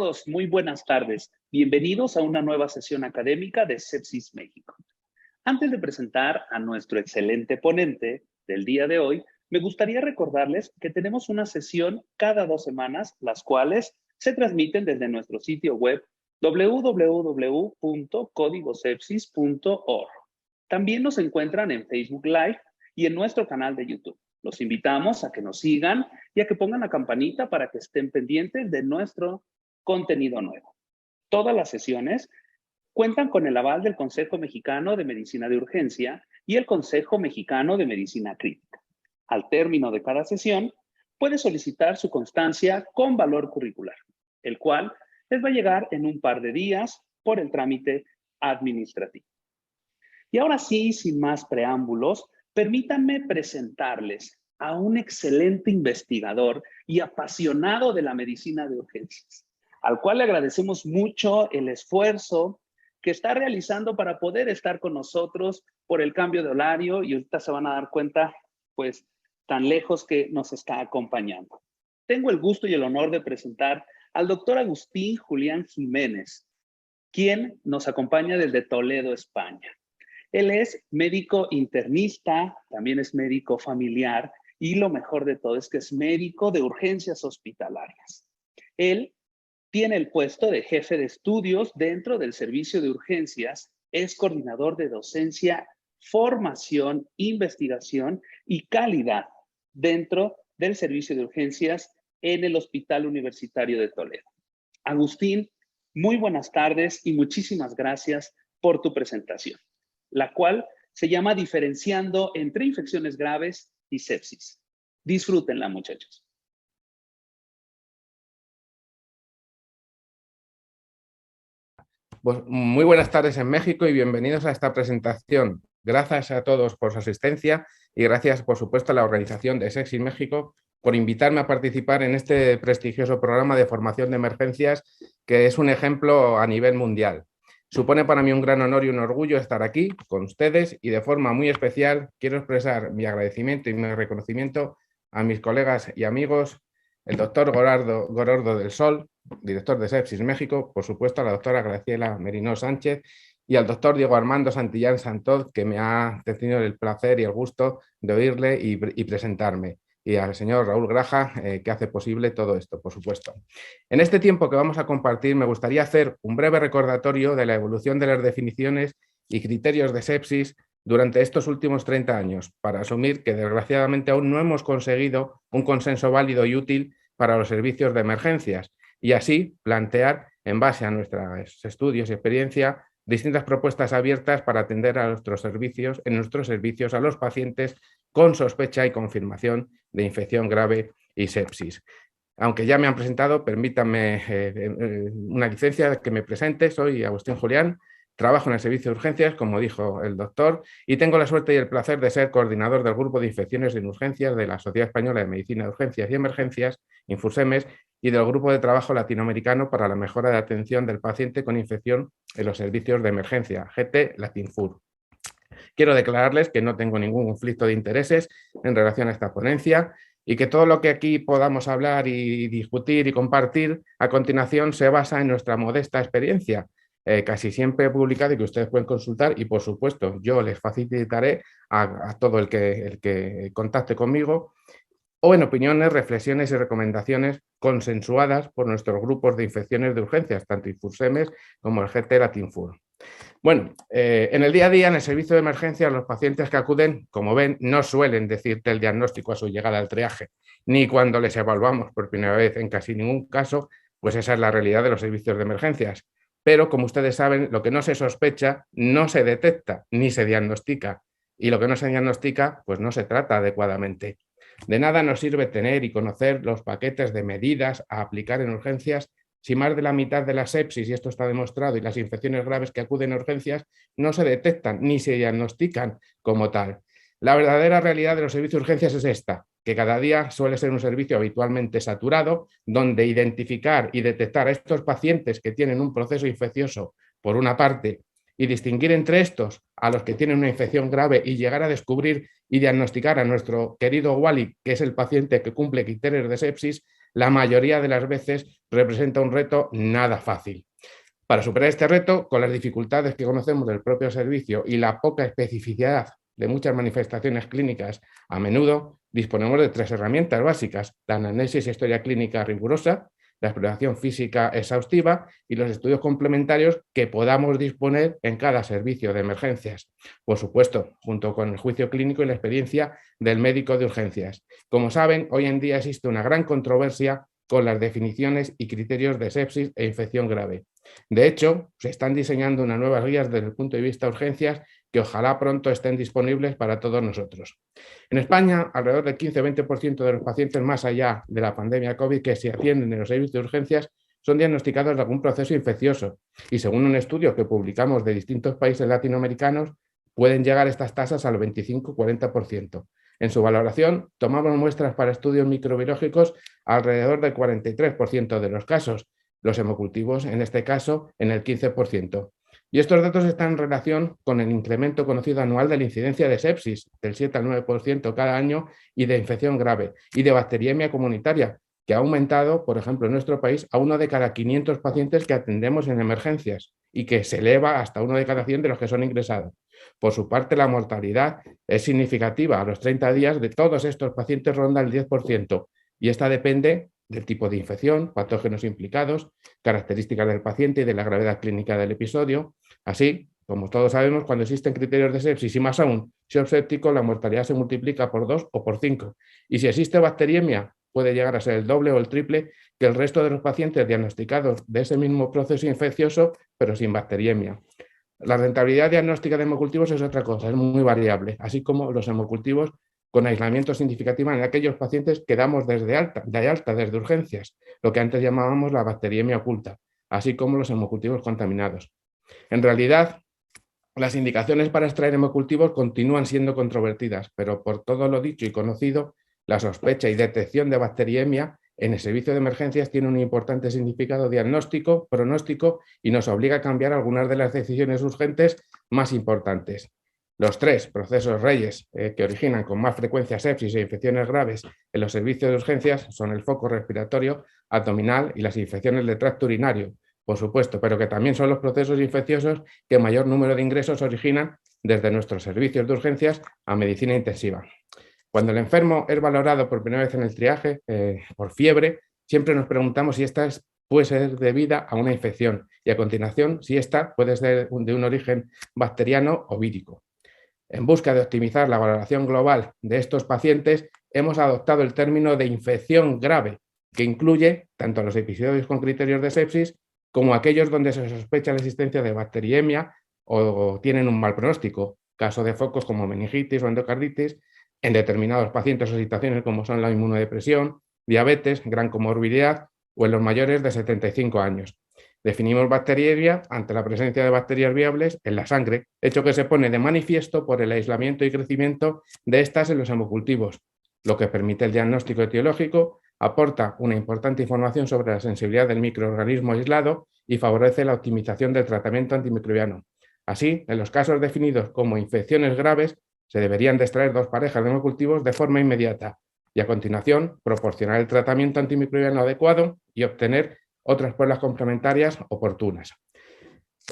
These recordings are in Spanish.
todos, muy buenas tardes. Bienvenidos a una nueva sesión académica de Sepsis México. Antes de presentar a nuestro excelente ponente del día de hoy, me gustaría recordarles que tenemos una sesión cada 2 semanas, las cuales se transmiten desde nuestro sitio web www.códigosepsis.org. También nos encuentran en Facebook Live y en nuestro canal de YouTube. Los invitamos a que nos sigan y a que pongan la campanita para que estén pendientes de nuestro contenido nuevo. Todas las sesiones cuentan con el aval del Consejo Mexicano de Medicina de Urgencia y el Consejo Mexicano de Medicina Crítica. Al término de cada sesión, puede solicitar su constancia con valor curricular, el cual les va a llegar en un par de días por el trámite administrativo. Y ahora sí, sin más preámbulos, permítanme presentarles a un excelente investigador y apasionado de la medicina de urgencias, al cual le agradecemos mucho el esfuerzo que está realizando para poder estar con nosotros por el cambio de horario, y ahorita se van a dar cuenta, pues, tan lejos que nos está acompañando. Tengo el gusto y el honor de presentar al doctor Agustín Julián Jiménez, quien nos acompaña desde Toledo, España. Él es médico internista, también es médico familiar y lo mejor de todo es que es médico de urgencias hospitalarias. Él tiene el puesto de jefe de estudios dentro del servicio de urgencias, es coordinador de docencia, formación, investigación y calidad dentro del servicio de urgencias en el Hospital Universitario de Toledo. Agustín, muy buenas tardes y muchísimas gracias por tu presentación, la cual se llama Diferenciando entre infecciones graves y sepsis. Disfrútenla, muchachos. Pues muy buenas tardes en México y bienvenidos a esta presentación. Gracias a todos por su asistencia y gracias, por supuesto, a la organización de Sepsis México por invitarme a participar en este prestigioso programa de formación de emergencias que es un ejemplo a nivel mundial. Supone para mí un gran honor y un orgullo estar aquí con ustedes y de forma muy especial quiero expresar mi agradecimiento y mi reconocimiento a mis colegas y amigos, el doctor Gorordo del Sol, director de Sepsis México, por supuesto a la doctora Graciela Merino Sánchez y al doctor Diego Armando Santillán Santoz, que me ha tenido el placer y el gusto de oírle y presentarme, y al señor Raúl Graja, que hace posible todo esto, por supuesto. En este tiempo que vamos a compartir, me gustaría hacer un breve recordatorio de la evolución de las definiciones y criterios de sepsis durante estos últimos 30 años, para asumir que desgraciadamente aún no hemos conseguido un consenso válido y útil para los servicios de emergencias, y así plantear, en base a nuestros estudios y experiencia, distintas propuestas abiertas para atender a nuestros servicios, a los pacientes con sospecha y confirmación de infección grave y sepsis. Aunque ya me han presentado, permítanme una licencia que me presente. Soy Agustín Julián, trabajo en el servicio de urgencias, como dijo el doctor, y tengo la suerte y el placer de ser coordinador del grupo de infecciones en urgencias de la Sociedad Española de Medicina de Urgencias y Emergencias, Infursemes, y del Grupo de Trabajo Latinoamericano para la Mejora de Atención del Paciente con Infección en los Servicios de Emergencia, GT Latinfur. Quiero declararles que no tengo ningún conflicto de intereses en relación a esta ponencia y que todo lo que aquí podamos hablar y discutir y compartir a continuación se basa en nuestra modesta experiencia, casi siempre publicada y que ustedes pueden consultar, y por supuesto yo les facilitaré a todo el que contacte conmigo, o en opiniones, reflexiones y recomendaciones consensuadas por nuestros grupos de infecciones de urgencias, tanto Infursemes como el GT Latinfur. Bueno, en el día a día, en el servicio de emergencia, los pacientes que acuden, como ven, no suelen decirte el diagnóstico a su llegada al triaje, ni cuando les evaluamos por primera vez, en casi ningún caso, pues esa es la realidad de los servicios de emergencias. Pero, como ustedes saben, lo que no se sospecha no se detecta ni se diagnostica, y lo que no se diagnostica, pues no se trata adecuadamente. De nada nos sirve tener y conocer los paquetes de medidas a aplicar en urgencias si más de la mitad de la sepsis, y esto está demostrado, y las infecciones graves que acuden a urgencias no se detectan ni se diagnostican como tal. La verdadera realidad de los servicios de urgencias es esta, que cada día suele ser un servicio habitualmente saturado, donde identificar y detectar a estos pacientes que tienen un proceso infeccioso, por una parte, y distinguir entre estos a los que tienen una infección grave y llegar a descubrir y diagnosticar a nuestro querido Wally, que es el paciente que cumple criterios de sepsis, la mayoría de las veces representa un reto nada fácil. Para superar este reto, con las dificultades que conocemos del propio servicio y la poca especificidad de muchas manifestaciones clínicas, a menudo disponemos de 3 herramientas básicas: la anamnesis e historia clínica rigurosa, la exploración física exhaustiva y los estudios complementarios que podamos disponer en cada servicio de emergencias. Por supuesto, junto con el juicio clínico y la experiencia del médico de urgencias. Como saben, hoy en día existe una gran controversia con las definiciones y criterios de sepsis e infección grave. De hecho, se están diseñando unas nuevas guías desde el punto de vista de urgencias que ojalá pronto estén disponibles para todos nosotros. En España, alrededor del 15-20% de los pacientes más allá de la pandemia COVID que se atienden en los servicios de urgencias son diagnosticados de algún proceso infeccioso y, según un estudio que publicamos de distintos países latinoamericanos, pueden llegar estas tasas al 25-40%. En su valoración, tomamos muestras para estudios microbiológicos alrededor del 43% de los casos, los hemocultivos, en este caso, en el 15%. Y estos datos están en relación con el incremento conocido anual de la incidencia de sepsis, del 7 al 9% cada año, y de infección grave, y de bacteriemia comunitaria, que ha aumentado, por ejemplo, en nuestro país, a 1 de cada 500 pacientes que atendemos en emergencias, y que se eleva hasta 1 de cada 100 de los que son ingresados. Por su parte, la mortalidad es significativa. A los 30 días de todos estos pacientes ronda el 10%, y esta depende del tipo de infección, patógenos implicados, características del paciente y de la gravedad clínica del episodio. Así, como todos sabemos, cuando existen criterios de sepsis y más aún shock séptico, la mortalidad se multiplica por 2 o por 5. Y si existe bacteriemia, puede llegar a ser el doble o el triple que el resto de los pacientes diagnosticados de ese mismo proceso infeccioso, pero sin bacteriemia. La rentabilidad diagnóstica de hemocultivos es otra cosa, es muy variable, así como los hemocultivos con aislamiento significativo en aquellos pacientes que damos desde alta desde urgencias, lo que antes llamábamos la bacteriemia oculta, así como los hemocultivos contaminados. En realidad, las indicaciones para extraer hemocultivos continúan siendo controvertidas, pero por todo lo dicho y conocido, la sospecha y detección de bacteriemia en el servicio de emergencias tiene un importante significado diagnóstico, pronóstico y nos obliga a cambiar algunas de las decisiones urgentes más importantes. Los 3 procesos reyes que originan con más frecuencia sepsis e infecciones graves en los servicios de urgencias son el foco respiratorio, abdominal y las infecciones del tracto urinario, por supuesto, pero que también son los procesos infecciosos que mayor número de ingresos originan desde nuestros servicios de urgencias a medicina intensiva. Cuando el enfermo es valorado por primera vez en el triaje por fiebre, siempre nos preguntamos si esta puede ser debida a una infección y a continuación si esta puede ser de un origen bacteriano o vírico. En busca de optimizar la valoración global de estos pacientes, hemos adoptado el término de infección grave, que incluye tanto los episodios con criterios de sepsis como aquellos donde se sospecha la existencia de bacteriemia o tienen un mal pronóstico, caso de focos como meningitis o endocarditis, en determinados pacientes o situaciones como son la inmunodepresión, diabetes, gran comorbilidad o en los mayores de 75 años. Definimos bacteriemia ante la presencia de bacterias viables en la sangre, hecho que se pone de manifiesto por el aislamiento y crecimiento de estas en los hemocultivos, lo que permite el diagnóstico etiológico, aporta una importante información sobre la sensibilidad del microorganismo aislado y favorece la optimización del tratamiento antimicrobiano. Así, en los casos definidos como infecciones graves, se deberían de extraer 2 parejas de hemocultivos de forma inmediata y a continuación proporcionar el tratamiento antimicrobiano adecuado y obtener otras pruebas complementarias oportunas.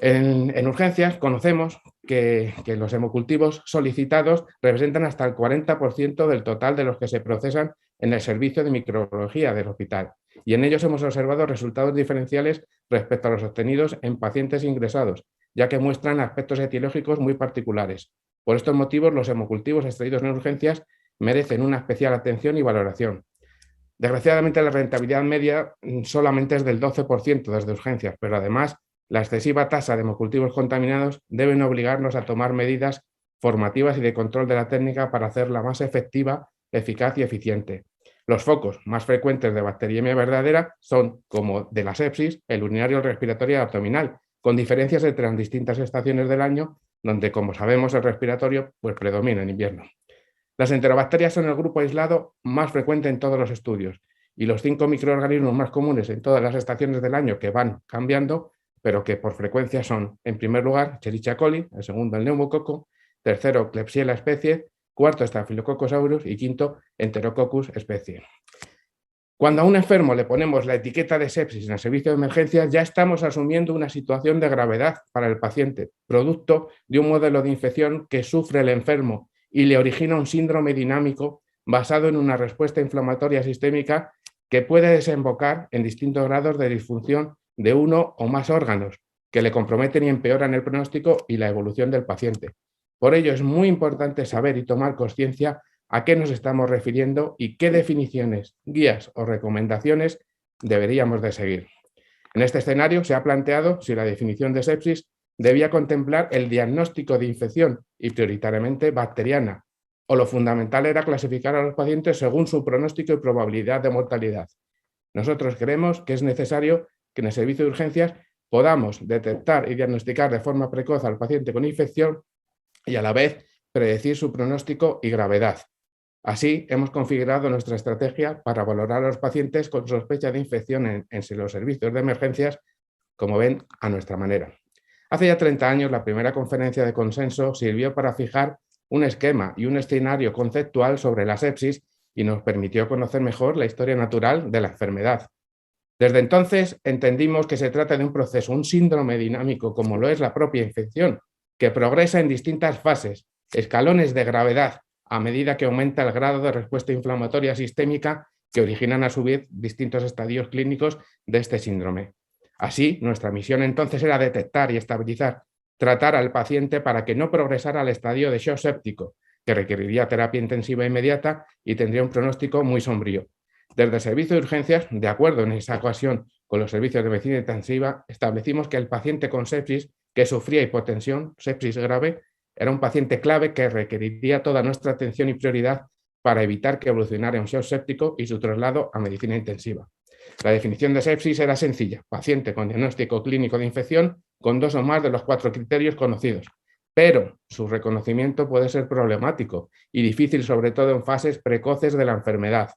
En urgencias conocemos que los hemocultivos solicitados representan hasta el 40% del total de los que se procesan en el servicio de microbiología del hospital y en ellos hemos observado resultados diferenciales respecto a los obtenidos en pacientes ingresados, ya que muestran aspectos etiológicos muy particulares. Por estos motivos, los hemocultivos extraídos en urgencias merecen una especial atención y valoración. Desgraciadamente, la rentabilidad media solamente es del 12% desde urgencias, pero además la excesiva tasa de hemocultivos contaminados deben obligarnos a tomar medidas formativas y de control de la técnica para hacerla más efectiva, eficaz y eficiente. Los focos más frecuentes de bacteriemia verdadera son, como de la sepsis, el urinario, el respiratorio y el abdominal, con diferencias entre las distintas estaciones del año, donde, como sabemos, el respiratorio predomina en invierno. Las enterobacterias son el grupo aislado más frecuente en todos los estudios y los 5 microorganismos más comunes en todas las estaciones del año que van cambiando, pero que por frecuencia son, en primer lugar, Escherichia coli, en segundo, el neumococo, tercero, Klebsiella especie, cuarto, Staphylococcus aureus y quinto, Enterococcus especie. Cuando a un enfermo le ponemos la etiqueta de sepsis en el servicio de emergencias, ya estamos asumiendo una situación de gravedad para el paciente, producto de un modelo de infección que sufre el enfermo y le origina un síndrome dinámico basado en una respuesta inflamatoria sistémica que puede desembocar en distintos grados de disfunción de uno o más órganos, que le comprometen y empeoran el pronóstico y la evolución del paciente. Por ello, es muy importante saber y tomar conciencia a qué nos estamos refiriendo y qué definiciones, guías o recomendaciones deberíamos de seguir. En este escenario se ha planteado si la definición de sepsis debía contemplar el diagnóstico de infección y prioritariamente bacteriana, o lo fundamental era clasificar a los pacientes según su pronóstico y probabilidad de mortalidad. Nosotros creemos que es necesario que en el servicio de urgencias podamos detectar y diagnosticar de forma precoz al paciente con infección y a la vez predecir su pronóstico y gravedad. Así, hemos configurado nuestra estrategia para valorar a los pacientes con sospecha de infección en los servicios de emergencias, como ven, a nuestra manera. Hace ya 30 años, la primera conferencia de consenso sirvió para fijar un esquema y un escenario conceptual sobre la sepsis y nos permitió conocer mejor la historia natural de la enfermedad. Desde entonces entendimos que se trata de un proceso, un síndrome dinámico, como lo es la propia infección, que progresa en distintas fases, escalones de gravedad, a medida que aumenta el grado de respuesta inflamatoria sistémica que originan a su vez distintos estadios clínicos de este síndrome. Así, nuestra misión entonces era detectar y estabilizar, tratar al paciente para que no progresara al estadio de shock séptico, que requeriría terapia intensiva inmediata y tendría un pronóstico muy sombrío. Desde el servicio de urgencias, de acuerdo en esa ocasión con los servicios de medicina intensiva, establecimos que el paciente con sepsis que sufría hipotensión, sepsis grave, era un paciente clave que requeriría toda nuestra atención y prioridad para evitar que evolucionara un shock séptico y su traslado a medicina intensiva. La definición de sepsis era sencilla: paciente con diagnóstico clínico de infección con 2 o más de los 4 criterios conocidos, pero su reconocimiento puede ser problemático y difícil, sobre todo en fases precoces de la enfermedad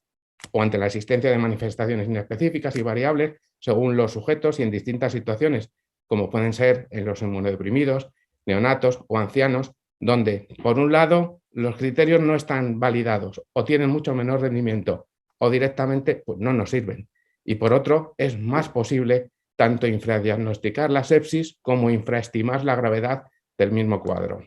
o ante la existencia de manifestaciones inespecíficas y variables según los sujetos y en distintas situaciones, como pueden ser en los inmunodeprimidos, neonatos o ancianos, donde, por un lado, los criterios no están validados o tienen mucho menor rendimiento o directamente pues, no nos sirven. Y por otro, es más posible tanto infradiagnosticar la sepsis como infraestimar la gravedad del mismo cuadro.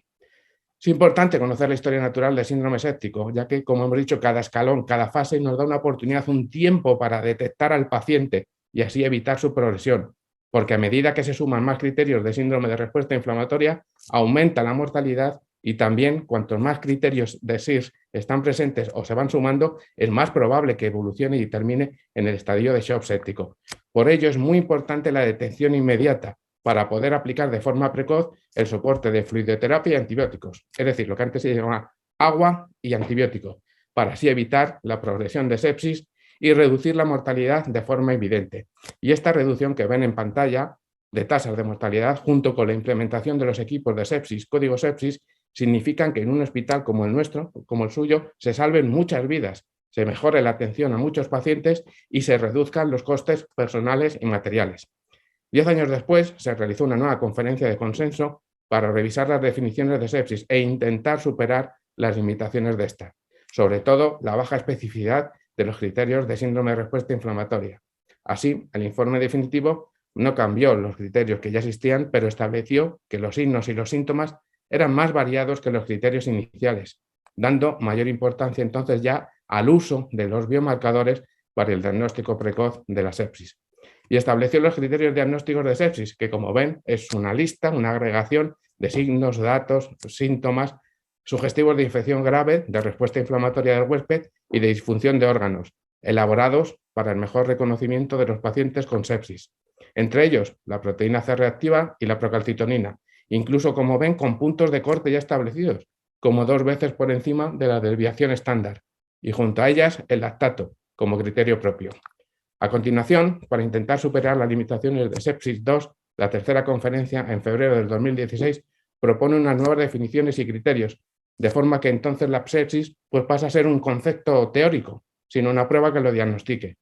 Es importante conocer la historia natural del síndrome séptico, ya que, como hemos dicho, cada escalón, cada fase nos da una oportunidad, un tiempo para detectar al paciente y así evitar su progresión, porque a medida que se suman más criterios de síndrome de respuesta inflamatoria, aumenta la mortalidad y también cuantos más criterios de SIRS están presentes o se van sumando, es más probable que evolucione y termine en el estadio de shock séptico. Por ello es muy importante la detección inmediata para poder aplicar de forma precoz el soporte de fluidoterapia y antibióticos, es decir, lo que antes se llamaba agua y antibiótico, para así evitar la progresión de sepsis y reducir la mortalidad de forma evidente. Y esta reducción que ven en pantalla de tasas de mortalidad, junto con la implementación de los equipos de sepsis, código sepsis, significan que en un hospital como el nuestro, como el suyo, se salven muchas vidas, se mejore la atención a muchos pacientes y se reduzcan los costes personales y materiales. 10 años después se realizó una nueva conferencia de consenso para revisar las definiciones de sepsis e intentar superar las limitaciones de esta, sobre todo la baja especificidad de los criterios de síndrome de respuesta inflamatoria. Así, el informe definitivo no cambió los criterios que ya existían, pero estableció que los signos y los síntomas eran más variados que los criterios iniciales, dando mayor importancia entonces ya al uso de los biomarcadores para el diagnóstico precoz de la sepsis. Y estableció los criterios diagnósticos de sepsis, que como ven es una lista, una agregación de signos, datos, síntomas sugestivos de infección grave, de respuesta inflamatoria del huésped y de disfunción de órganos, elaborados para el mejor reconocimiento de los pacientes con sepsis. Entre ellos, la proteína C reactiva y la procalcitonina, incluso como ven con puntos de corte ya establecidos, como 2 veces por encima de la desviación estándar, y junto a ellas el lactato, como criterio propio. A continuación, para intentar superar las limitaciones de Sepsis 2, la tercera conferencia en febrero del 2016 propone unas nuevas definiciones y criterios, de forma que entonces la sepsis pues, pasa a ser un concepto teórico, sino una prueba que lo diagnostique.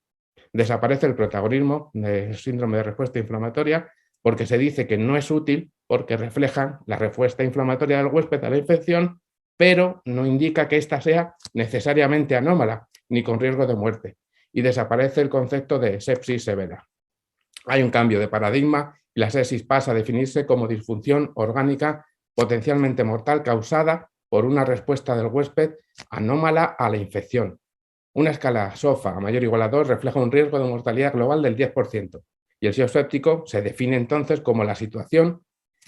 Desaparece el protagonismo del síndrome de respuesta inflamatoria porque se dice que no es útil porque refleja la respuesta inflamatoria del huésped a la infección, pero no indica que ésta sea necesariamente anómala ni con riesgo de muerte. y desaparece el concepto de sepsis severa. Hay un cambio de paradigma y la sepsis pasa a definirse como disfunción orgánica potencialmente mortal causada por una respuesta del huésped anómala a la infección. Una escala SOFA mayor o igual a 2 refleja un riesgo de mortalidad global del 10%, y el shock séptico se define entonces como la situación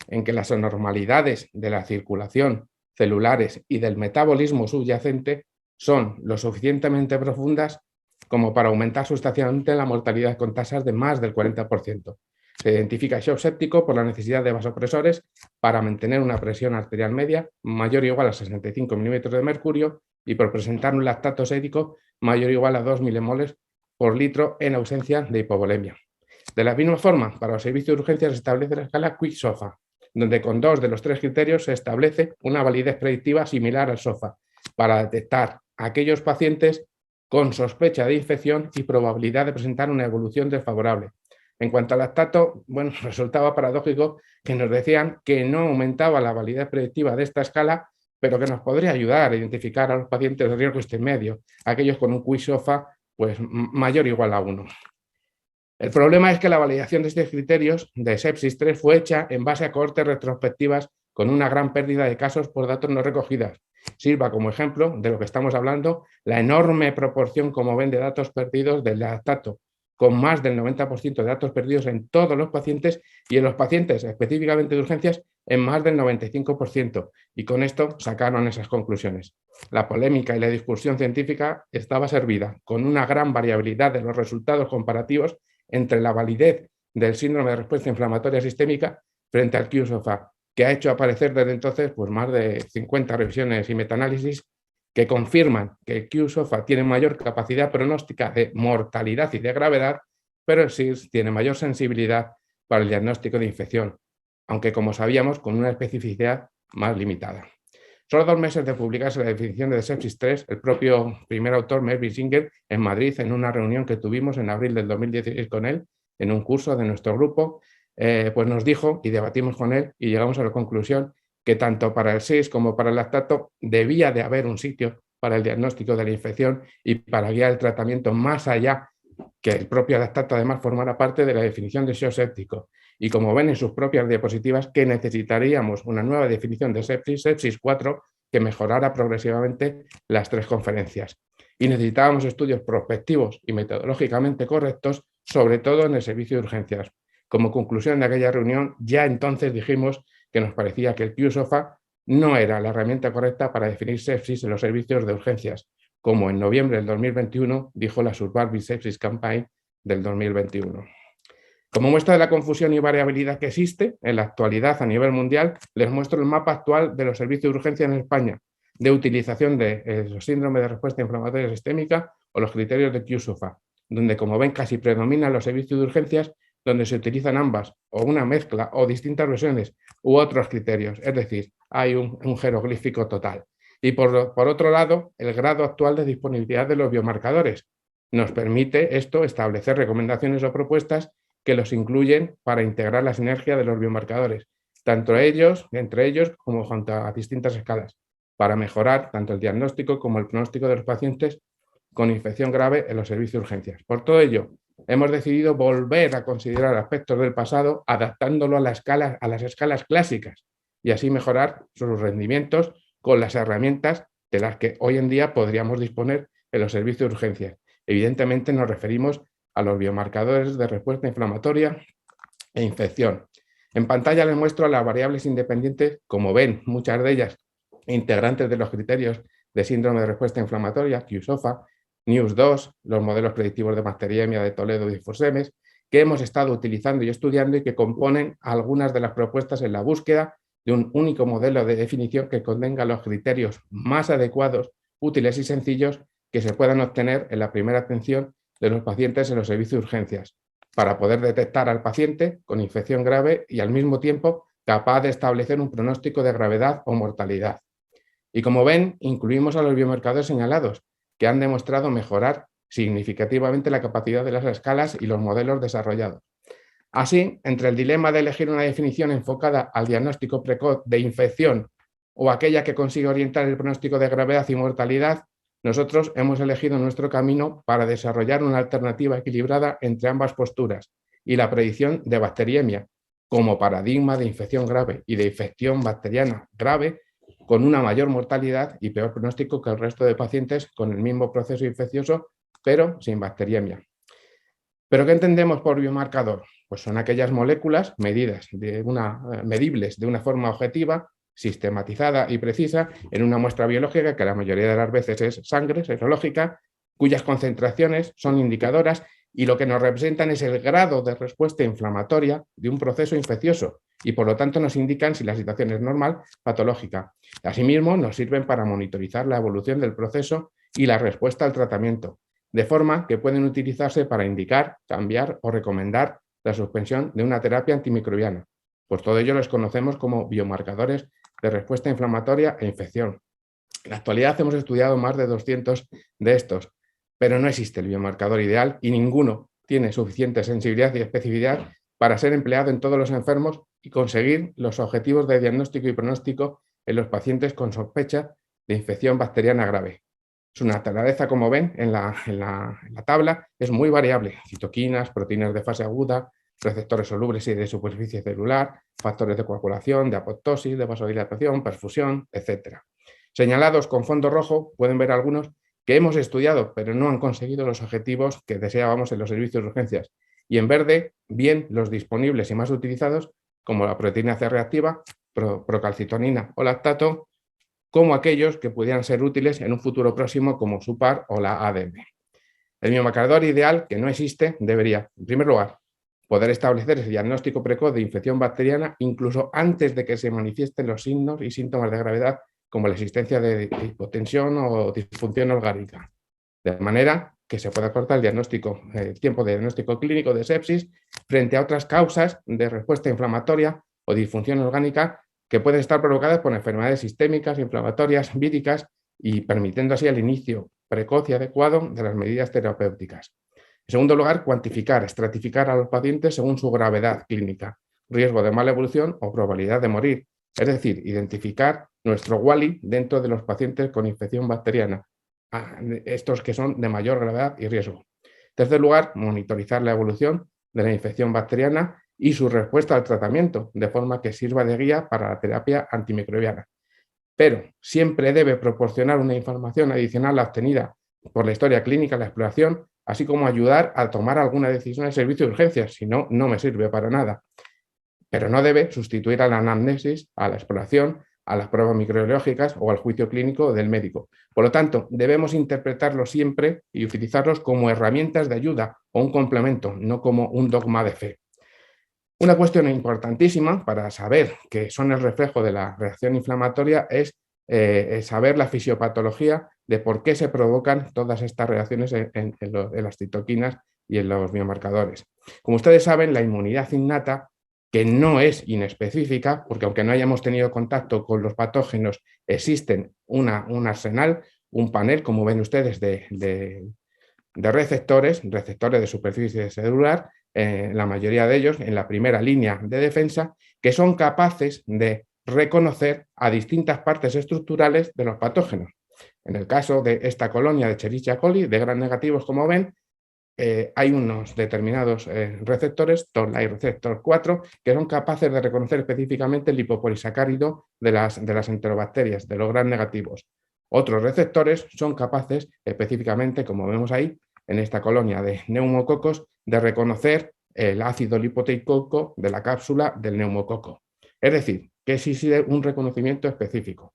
en que las anormalidades de la circulación celulares y del metabolismo subyacente son lo suficientemente profundas como para aumentar sustancialmente la mortalidad con tasas de más del 40%. Se identifica shock séptico por la necesidad de vasopresores para mantener una presión arterial media mayor o igual a 65 milímetros de mercurio y por presentar un lactato sérico mayor o igual a 2 milimoles por litro en ausencia de hipovolemia. De la misma forma, para los servicios de urgencias se establece la escala Quick-SOFA, donde con 2 de los 3 criterios se establece una validez predictiva similar al SOFA para detectar a aquellos pacientes con sospecha de infección y probabilidad de presentar una evolución desfavorable. En cuanto al lactato, bueno, resultaba paradójico que nos decían que no aumentaba la validez predictiva de esta escala, pero que nos podría ayudar a identificar a los pacientes de riesgo intermedio, aquellos con un Quick-SOFA pues, mayor o igual a 1. El problema es que la validación de estos criterios de sepsis 3 fue hecha en base a cohortes retrospectivas con una gran pérdida de casos por datos no recogidas. Sirva como ejemplo de lo que estamos hablando la enorme proporción, como ven, de datos perdidos del lactato, con más del 90% de datos perdidos en todos los pacientes y en los pacientes específicamente de urgencias en más del 95%. Y con esto sacaron esas conclusiones. La polémica y la discusión científica estaba servida con una gran variabilidad de los resultados comparativos entre la validez del síndrome de respuesta inflamatoria sistémica frente al Q-SOFA, que ha hecho aparecer desde entonces pues, más de 50 revisiones y metaanálisis que confirman que el Q-SOFA tiene mayor capacidad pronóstica de mortalidad y de gravedad, pero el SIRS tiene mayor sensibilidad para el diagnóstico de infección, aunque como sabíamos con una especificidad más limitada. Solo 2 meses de publicarse la definición de sepsis 3, el propio primer autor, Mervyn Singer, en Madrid, en una reunión que tuvimos en abril del 2016 con él, en un curso de nuestro grupo, pues nos dijo y debatimos con él y llegamos a la conclusión que tanto para el SIS como para el lactato debía de haber un sitio para el diagnóstico de la infección y para guiar el tratamiento más allá que el propio lactato además formara parte de la definición de shock séptico. Y como ven en sus propias diapositivas, que necesitaríamos una nueva definición de sepsis, sepsis 4, que mejorara progresivamente las 3 conferencias. Y necesitábamos estudios prospectivos y metodológicamente correctos, sobre todo en el servicio de urgencias. Como conclusión de aquella reunión, ya entonces dijimos que nos parecía que el Q-SOFA no era la herramienta correcta para definir sepsis en los servicios de urgencias, como en noviembre del 2021 dijo la Surviving Sepsis Campaign del 2021. Como muestra de la confusión y variabilidad que existe en la actualidad a nivel mundial, les muestro el mapa actual de los servicios de urgencia en España, de utilización de los síndromes de respuesta inflamatoria sistémica o los criterios de Q-SOFA, donde, como ven, casi predominan los servicios de urgencias donde se utilizan ambas, o una mezcla, o distintas versiones, u otros criterios, es decir, hay un jeroglífico total. Y por otro lado, el grado actual de disponibilidad de los biomarcadores. Nos permite esto establecer recomendaciones o propuestas que los incluyen para integrar la sinergia de los biomarcadores, tanto entre ellos como junto a distintas escalas, para mejorar tanto el diagnóstico como el pronóstico de los pacientes con infección grave en los servicios de urgencias. Por todo ello, hemos decidido volver a considerar aspectos del pasado adaptándolo a las escalas clásicas y así mejorar sus rendimientos con las herramientas de las que hoy en día podríamos disponer en los servicios de urgencias. Evidentemente nos referimos a los biomarcadores de respuesta inflamatoria e infección. En pantalla les muestro las variables independientes, como ven, muchas de ellas integrantes de los criterios de síndrome de respuesta inflamatoria, Q-SOFA, NEWS2, los modelos predictivos de bacteriemia de Toledo y Forsemes, que hemos estado utilizando y estudiando y que componen algunas de las propuestas en la búsqueda de un único modelo de definición que contenga los criterios más adecuados, útiles y sencillos que se puedan obtener en la primera atención de los pacientes en los servicios de urgencias, para poder detectar al paciente con infección grave y al mismo tiempo capaz de establecer un pronóstico de gravedad o mortalidad. Y como ven, incluimos a los biomarcadores señalados, que han demostrado mejorar significativamente la capacidad de las escalas y los modelos desarrollados. Así, entre el dilema de elegir una definición enfocada al diagnóstico precoz de infección o aquella que consigue orientar el pronóstico de gravedad y mortalidad, Nosotros hemos elegido nuestro camino para desarrollar una alternativa equilibrada entre ambas posturas y la predicción de bacteriemia como paradigma de infección grave y de infección bacteriana grave con una mayor mortalidad y peor pronóstico que el resto de pacientes con el mismo proceso infeccioso, pero sin bacteriemia. ¿Pero qué entendemos por biomarcador? Pues son aquellas moléculas medibles de una forma objetiva, sistematizada y precisa en una muestra biológica que la mayoría de las veces es sangre serológica, cuyas concentraciones son indicadoras y lo que nos representan es el grado de respuesta inflamatoria de un proceso infeccioso y por lo tanto nos indican si la situación es normal o patológica. Asimismo, nos sirven para monitorizar la evolución del proceso y la respuesta al tratamiento, de forma que pueden utilizarse para indicar, cambiar o recomendar la suspensión de una terapia antimicrobiana. Pues todo ello los conocemos como biomarcadores de respuesta inflamatoria e infección. En la actualidad hemos estudiado más de 200 de estos, pero no existe el biomarcador ideal y ninguno tiene suficiente sensibilidad y especificidad para ser empleado en todos los enfermos y conseguir los objetivos de diagnóstico y pronóstico en los pacientes con sospecha de infección bacteriana grave. Su naturaleza, como ven en la tabla, es muy variable. Citoquinas, proteínas de fase aguda, receptores solubles y de superficie celular, factores de coagulación, de apoptosis, de vasodilatación, perfusión, etc. Señalados con fondo rojo, pueden ver algunos que hemos estudiado, pero no han conseguido los objetivos que deseábamos en los servicios de urgencias. Y en verde, bien los disponibles y más utilizados, como la proteína C reactiva, procalcitonina o lactato, como aquellos que pudieran ser útiles en un futuro próximo como SUPAR o la ADM. El biomarcador ideal, que no existe, debería, en primer lugar, poder establecer ese diagnóstico precoz de infección bacteriana incluso antes de que se manifiesten los signos y síntomas de gravedad como la existencia de hipotensión o disfunción orgánica, de manera que se pueda cortar el tiempo de diagnóstico clínico de sepsis frente a otras causas de respuesta inflamatoria o disfunción orgánica que pueden estar provocadas por enfermedades sistémicas, inflamatorias, víricas y permitiendo así el inicio precoz y adecuado de las medidas terapéuticas. En segundo lugar, cuantificar, estratificar a los pacientes según su gravedad clínica, riesgo de mala evolución o probabilidad de morir, es decir, identificar nuestro WALI dentro de los pacientes con infección bacteriana, estos que son de mayor gravedad y riesgo. En tercer lugar, monitorizar la evolución de la infección bacteriana y su respuesta al tratamiento, de forma que sirva de guía para la terapia antimicrobiana. Pero siempre debe proporcionar una información adicional obtenida por la historia clínica, la exploración, así como ayudar a tomar alguna decisión en el servicio de urgencias, si no, no me sirve para nada. Pero no debe sustituir a la anamnesis, a la exploración, a las pruebas microbiológicas o al juicio clínico del médico. Por lo tanto, debemos interpretarlos siempre y utilizarlos como herramientas de ayuda o un complemento, no como un dogma de fe. Una cuestión importantísima para saber que son el reflejo de la reacción inflamatoria es saber la fisiopatología de por qué se provocan todas estas reacciones en las citoquinas y en los biomarcadores. Como ustedes saben, la inmunidad innata, que no es inespecífica, porque aunque no hayamos tenido contacto con los patógenos, existen un arsenal, un panel, como ven ustedes, de receptores de superficie celular, la mayoría de ellos en la primera línea de defensa, que son capaces de reconocer a distintas partes estructurales de los patógenos. En el caso de esta colonia de Escherichia coli, de gram negativos, como ven, hay unos determinados receptores, Toll-like receptor 4, que son capaces de reconocer específicamente el lipopolisacárido de las enterobacterias, de los gram negativos. Otros receptores son capaces específicamente, como vemos ahí, en esta colonia de neumococos, de reconocer el ácido lipoteico de la cápsula del neumococo. Es decir, que existe un reconocimiento específico.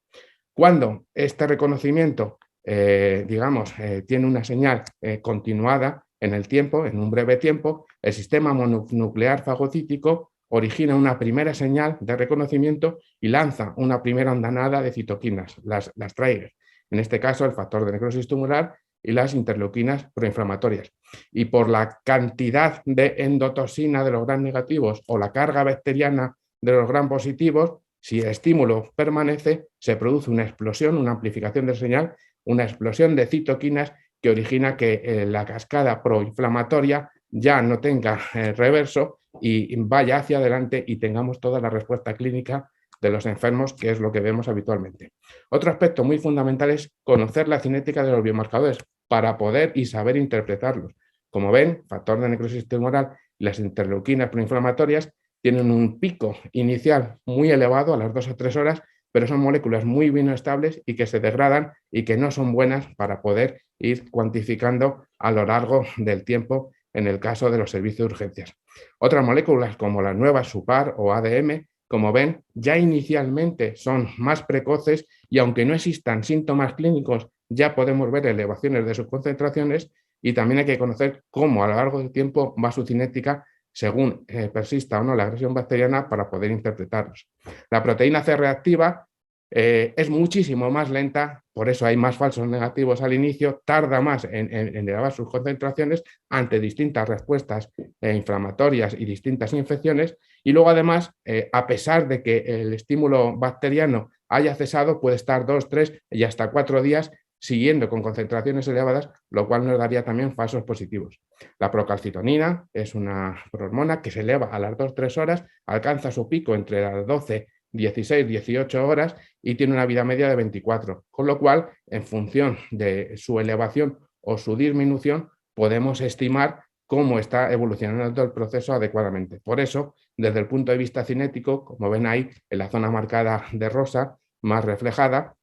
Cuando este reconocimiento, tiene una señal continuada en el tiempo, en un breve tiempo, el sistema mononuclear fagocítico origina una primera señal de reconocimiento y lanza una primera andanada de citoquinas, las triggers. En este caso, el factor de necrosis tumoral y las interleuquinas proinflamatorias. Y por la cantidad de endotoxina de los gram negativos o la carga bacteriana de los gram positivos, si el estímulo permanece, se produce una explosión, una amplificación de señal, una explosión de citoquinas que origina que la cascada proinflamatoria ya no tenga reverso y vaya hacia adelante y tengamos toda la respuesta clínica de los enfermos, que es lo que vemos habitualmente. Otro aspecto muy fundamental es conocer la cinética de los biomarcadores para poder y saber interpretarlos. Como ven, factor de necrosis tumoral y las interleuquinas proinflamatorias tienen un pico inicial muy elevado a las 2 o 3 horas, pero son moléculas muy bien estables y que se degradan y que no son buenas para poder ir cuantificando a lo largo del tiempo en el caso de los servicios de urgencias. Otras moléculas como las nuevas SUPAR o ADM, como ven, ya inicialmente son más precoces y aunque no existan síntomas clínicos, ya podemos ver elevaciones de sus concentraciones y también hay que conocer cómo a lo largo del tiempo va su cinética según persista o no la agresión bacteriana para poder interpretarlos. La proteína C reactiva es muchísimo más lenta, por eso hay más falsos negativos al inicio, tarda más en elevar sus concentraciones ante distintas respuestas inflamatorias y distintas infecciones, y luego además, a pesar de que el estímulo bacteriano haya cesado, puede estar 2, 3 y hasta 4 días siguiendo con concentraciones elevadas, lo cual nos daría también falsos positivos. La procalcitonina es una hormona que se eleva a las 2-3 horas, alcanza su pico entre las 12, 16, 18 horas y tiene una vida media de 24, con lo cual, en función de su elevación o su disminución, podemos estimar cómo está evolucionando el proceso adecuadamente. Por eso, desde el punto de vista cinético, como ven ahí en la zona marcada de rosa, más reflejada,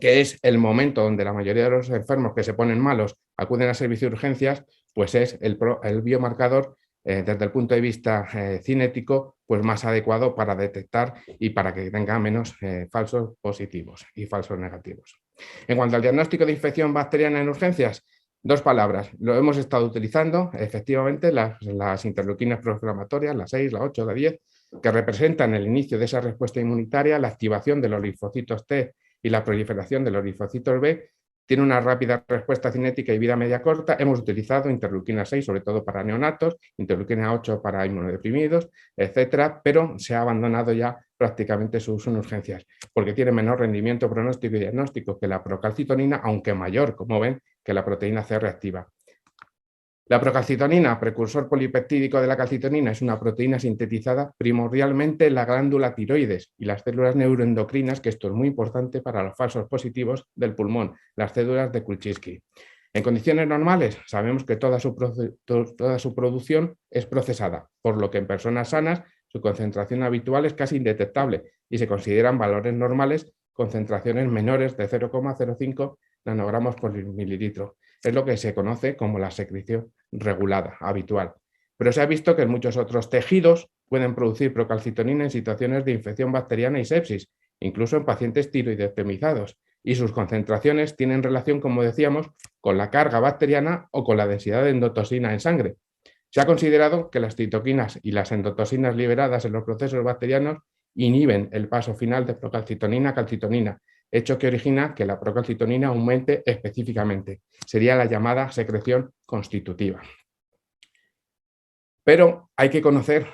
que es el momento donde la mayoría de los enfermos que se ponen malos acuden a servicio de urgencias, pues es el biomarcador desde el punto de vista cinético, pues más adecuado para detectar y para que tenga menos falsos positivos y falsos negativos. En cuanto al diagnóstico de infección bacteriana en urgencias, 2 palabras. Lo hemos estado utilizando, efectivamente, las interleuquinas proinflamatorias, la 6, la 8, la 10, que representan el inicio de esa respuesta inmunitaria, la activación de los linfocitos T y la proliferación de los linfocitos B, tiene una rápida respuesta cinética y vida media corta. Hemos utilizado interleuquina 6, sobre todo para neonatos, interleuquina 8 para inmunodeprimidos, etcétera, pero se ha abandonado ya prácticamente su uso en urgencias, porque tiene menor rendimiento pronóstico y diagnóstico que la procalcitonina, aunque mayor, como ven, que la proteína C reactiva. La procalcitonina, precursor polipeptídico de la calcitonina, es una proteína sintetizada primordialmente en la glándula tiroides y las células neuroendocrinas, que esto es muy importante para los falsos positivos del pulmón, las células de Kulczycki. En condiciones normales, sabemos que toda su producción es procesada, por lo que en personas sanas su concentración habitual es casi indetectable y se consideran valores normales concentraciones menores de 0,05 nanogramos por mililitro. Es lo que se conoce como la secreción regulada, habitual. Pero se ha visto que en muchos otros tejidos pueden producir procalcitonina en situaciones de infección bacteriana y sepsis, incluso en pacientes tiroidectomizados, y sus concentraciones tienen relación, como decíamos, con la carga bacteriana o con la densidad de endotoxina en sangre. Se ha considerado que las citoquinas y las endotoxinas liberadas en los procesos bacterianos inhiben el paso final de procalcitonina a calcitonina, hecho que origina que la procalcitonina aumente específicamente. Sería la llamada secreción constitutiva. Pero hay que conocer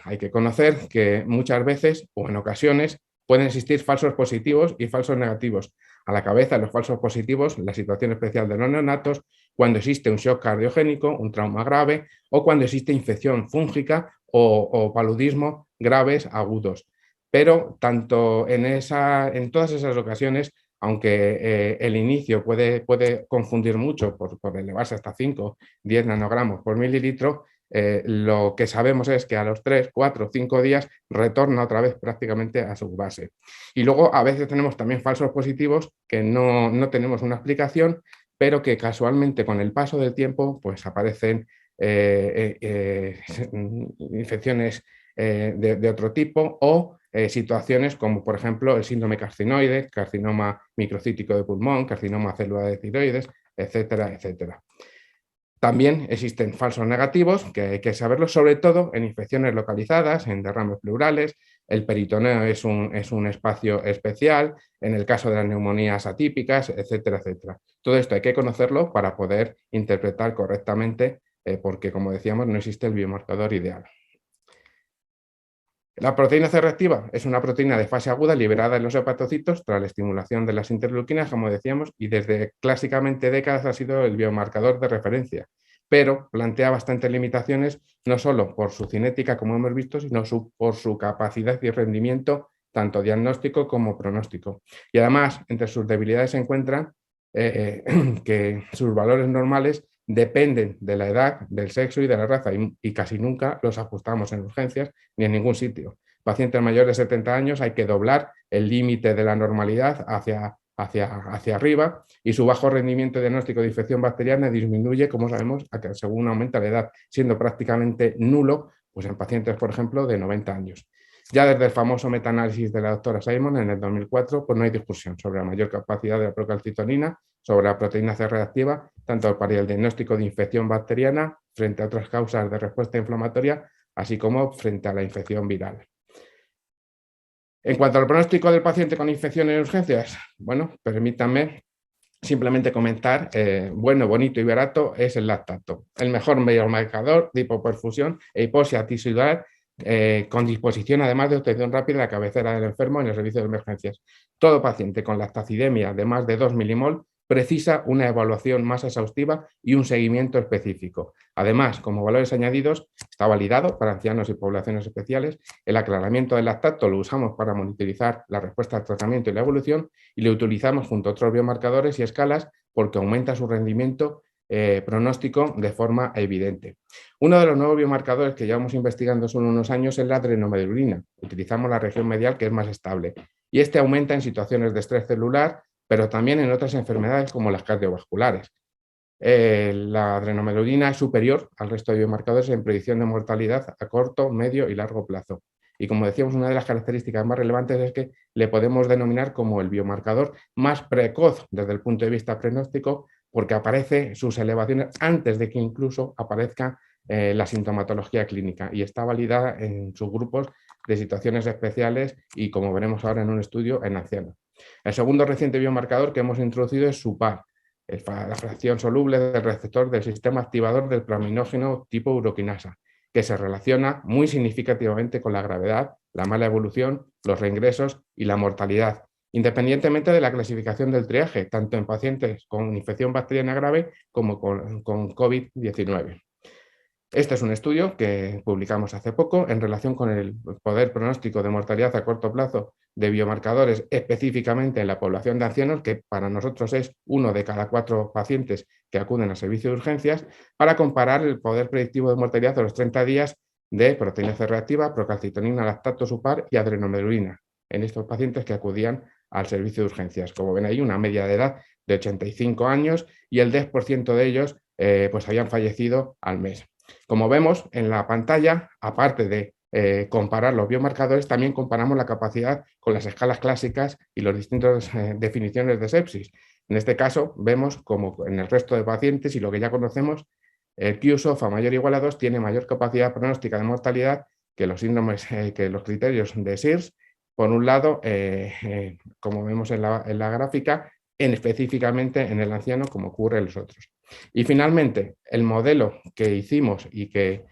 que muchas veces o en ocasiones pueden existir falsos positivos y falsos negativos. A la cabeza los falsos positivos, la situación especial de los neonatos, cuando existe un shock cardiogénico, un trauma grave o cuando existe infección fúngica o paludismo graves agudos. Pero tanto en todas esas ocasiones, aunque el inicio puede confundir mucho por elevarse hasta 5, 10 nanogramos por mililitro, lo que sabemos es que a los 3, 4, 5 días retorna otra vez prácticamente a su base. Y luego a veces tenemos también falsos positivos que no tenemos una explicación, pero que casualmente con el paso del tiempo pues aparecen infecciones de otro tipo o situaciones como por ejemplo el síndrome carcinoide, carcinoma microcítico de pulmón, carcinoma celular de tiroides, etcétera, etcétera. También existen falsos negativos, que hay que saberlo, sobre todo en infecciones localizadas, en derrames pleurales. El peritoneo es un espacio especial, en el caso de las neumonías atípicas, etcétera, etcétera. Todo esto hay que conocerlo para poder interpretar correctamente, porque, como decíamos, no existe el biomarcador ideal. La proteína C reactiva es una proteína de fase aguda liberada en los hepatocitos tras la estimulación de las interleuquinas, como decíamos, y desde clásicamente décadas ha sido el biomarcador de referencia, pero plantea bastantes limitaciones, no solo por su cinética, como hemos visto, sino por su capacidad y rendimiento tanto diagnóstico como pronóstico. Y además, entre sus debilidades se encuentran que sus valores normales dependen de la edad, del sexo y de la raza, y casi nunca los ajustamos en urgencias ni en ningún sitio. Pacientes mayores de 70 años hay que doblar el límite de la normalidad hacia arriba, y su bajo rendimiento diagnóstico de infección bacteriana disminuye, como sabemos, según aumenta la edad, siendo prácticamente nulo pues en pacientes, por ejemplo, de 90 años. Ya desde el famoso metaanálisis de la doctora Simon en el 2004, pues no hay discusión sobre la mayor capacidad de la procalcitonina, sobre la proteína C reactiva, tanto para el diagnóstico de infección bacteriana frente a otras causas de respuesta inflamatoria, así como frente a la infección viral. En cuanto al pronóstico del paciente con infección en urgencias, bueno, permítanme simplemente comentar, bueno, bonito y barato es el lactato, el mejor biomarcador de hipoperfusión e hipoxia tisular, con disposición además de obtención rápida de la cabecera del enfermo en el servicio de emergencias. Todo paciente con lactacidemia de más de 2 milimol precisa una evaluación más exhaustiva y un seguimiento específico. Además, como valores añadidos, está validado para ancianos y poblaciones especiales. El aclaramiento del lactato lo usamos para monitorizar la respuesta al tratamiento y la evolución, y lo utilizamos junto a otros biomarcadores y escalas porque aumenta su rendimiento pronóstico de forma evidente. Uno de los nuevos biomarcadores que llevamos investigando son unos años es la adrenomedullina. Utilizamos la región medial, que es más estable, y este aumenta en situaciones de estrés celular, pero también en otras enfermedades como las cardiovasculares. La adrenomedullina es superior al resto de biomarcadores en predicción de mortalidad a corto, medio y largo plazo. Y como decíamos, una de las características más relevantes es que le podemos denominar como el biomarcador más precoz desde el punto de vista pronóstico, porque aparece sus elevaciones antes de que incluso aparezca la sintomatología clínica, y está validada en subgrupos de situaciones especiales y, como veremos ahora en un estudio, en ancianos. El segundo reciente biomarcador que hemos introducido es SUPAR, la fracción soluble del receptor del sistema activador del plaminógeno tipo uroquinasa, que se relaciona muy significativamente con la gravedad, la mala evolución, los reingresos y la mortalidad, independientemente de la clasificación del triaje, tanto en pacientes con infección bacteriana grave como con COVID-19. Este es un estudio que publicamos hace poco en relación con el poder pronóstico de mortalidad a corto plazo de biomarcadores específicamente en la población de ancianos, que para nosotros es 1 de cada 4 pacientes que acuden al servicio de urgencias, para comparar el poder predictivo de mortalidad a los 30 días de proteína C reactiva, procalcitonina, lactato, SUPAR y adrenomedullina en estos pacientes que acudían al servicio de urgencias. Como ven ahí, una media de edad de 85 años, y el 10% de ellos pues habían fallecido al mes. Como vemos en la pantalla, aparte de comparar los biomarcadores, también comparamos la capacidad con las escalas clásicas y las distintas definiciones de sepsis. En este caso, vemos como en el resto de pacientes, y lo que ya conocemos, el Q-SOFA mayor o igual a 2 tiene mayor capacidad pronóstica de mortalidad que los síndromes, que los criterios de SIRS. Por un lado, como vemos en la gráfica, específicamente en el anciano, como ocurre en los otros. Y finalmente, el modelo que hicimos y que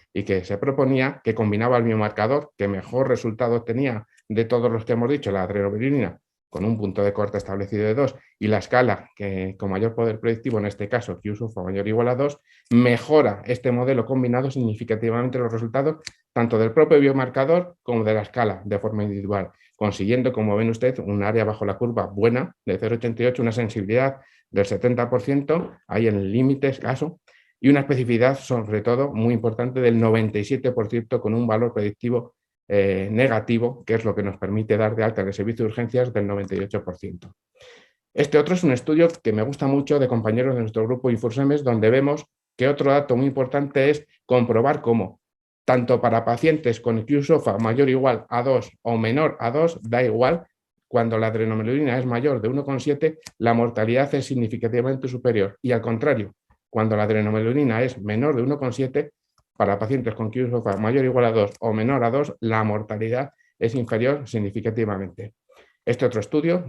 se proponía, que combinaba el biomarcador que mejor resultado tenía de todos los que hemos dicho, la adrenomedullina, con un punto de corte establecido de 2, y la escala que con mayor poder predictivo, en este caso Q-SOFA mayor o igual a 2, mejora este modelo combinado significativamente los resultados tanto del propio biomarcador como de la escala de forma individual, consiguiendo, como ven ustedes, un área bajo la curva buena de 0,88, una sensibilidad del 70%, ahí en el límite escaso, y una especificidad, sobre todo, muy importante del 97%, con un valor predictivo negativo, que es lo que nos permite dar de alta en el servicio de urgencias del 98%. Este otro es un estudio que me gusta mucho, de compañeros de nuestro grupo Infursemes, donde vemos que otro dato muy importante es comprobar cómo, tanto para pacientes con Q-SOFA mayor o igual a 2 o menor a 2, da igual, cuando la adrenomedullina es mayor de 1,7, la mortalidad es significativamente superior. Y al contrario, cuando la adrenomedullina es menor de 1,7, para pacientes con Q-SOFA mayor o igual a 2 o menor a 2, la mortalidad es inferior significativamente. Este otro estudio,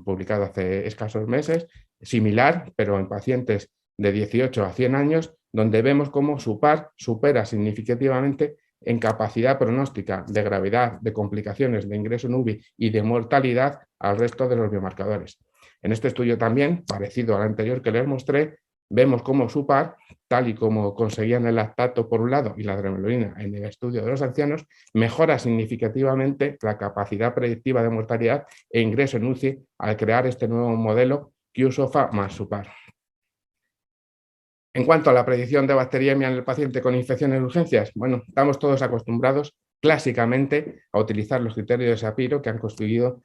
publicado hace escasos meses, similar, pero en pacientes de 18 a 100 años, donde vemos cómo SUPAR supera significativamente en capacidad pronóstica de gravedad, de complicaciones, de ingreso en UBI y de mortalidad al resto de los biomarcadores. En este estudio también, parecido al anterior que les mostré, vemos cómo SUPAR, tal y como conseguían el lactato por un lado y la dronelubrina en el estudio de los ancianos, mejora significativamente la capacidad predictiva de mortalidad e ingreso en UCI al crear este nuevo modelo QSOFA más SUPAR. En cuanto a la predicción de bacteriemia en el paciente con infecciones de urgencias, bueno, estamos todos acostumbrados clásicamente a utilizar los criterios de Shapiro que han constituido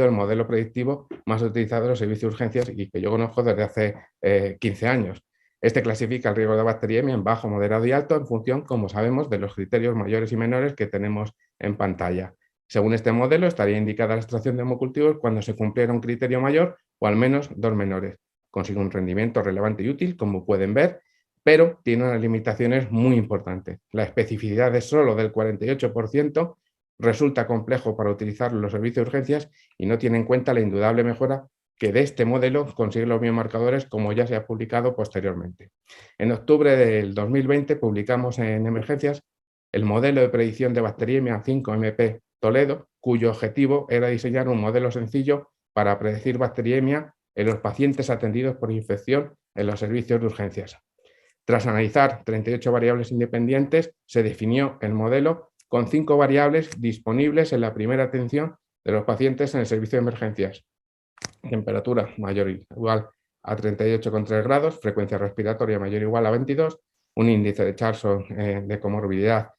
el modelo predictivo más utilizado en los servicios de urgencias y que yo conozco desde hace 15 años. Este clasifica el riesgo de bacteriemia en bajo, moderado y alto en función, como sabemos, de los criterios mayores y menores que tenemos en pantalla. Según este modelo, estaría indicada la extracción de hemocultivos cuando se cumpliera un criterio mayor o al menos dos menores. Consigue un rendimiento relevante y útil, como pueden ver, pero tiene unas limitaciones muy importantes. La especificidad es solo del 48%, resulta complejo para utilizarlo en los servicios de urgencias y no tiene en cuenta la indudable mejora que de este modelo consigue los biomarcadores, como ya se ha publicado posteriormente. En octubre del 2020 publicamos en Emergencias el modelo de predicción de bacteriemia 5MP Toledo, cuyo objetivo era diseñar un modelo sencillo para predecir bacteriemia en los pacientes atendidos por infección en los servicios de urgencias. Tras analizar 38 variables independientes, se definió el modelo con 5 variables disponibles en la primera atención de los pacientes en el servicio de emergencias. Temperatura mayor o igual a 38,3 grados, frecuencia respiratoria mayor o igual a 22, un índice de Charson de comorbilidad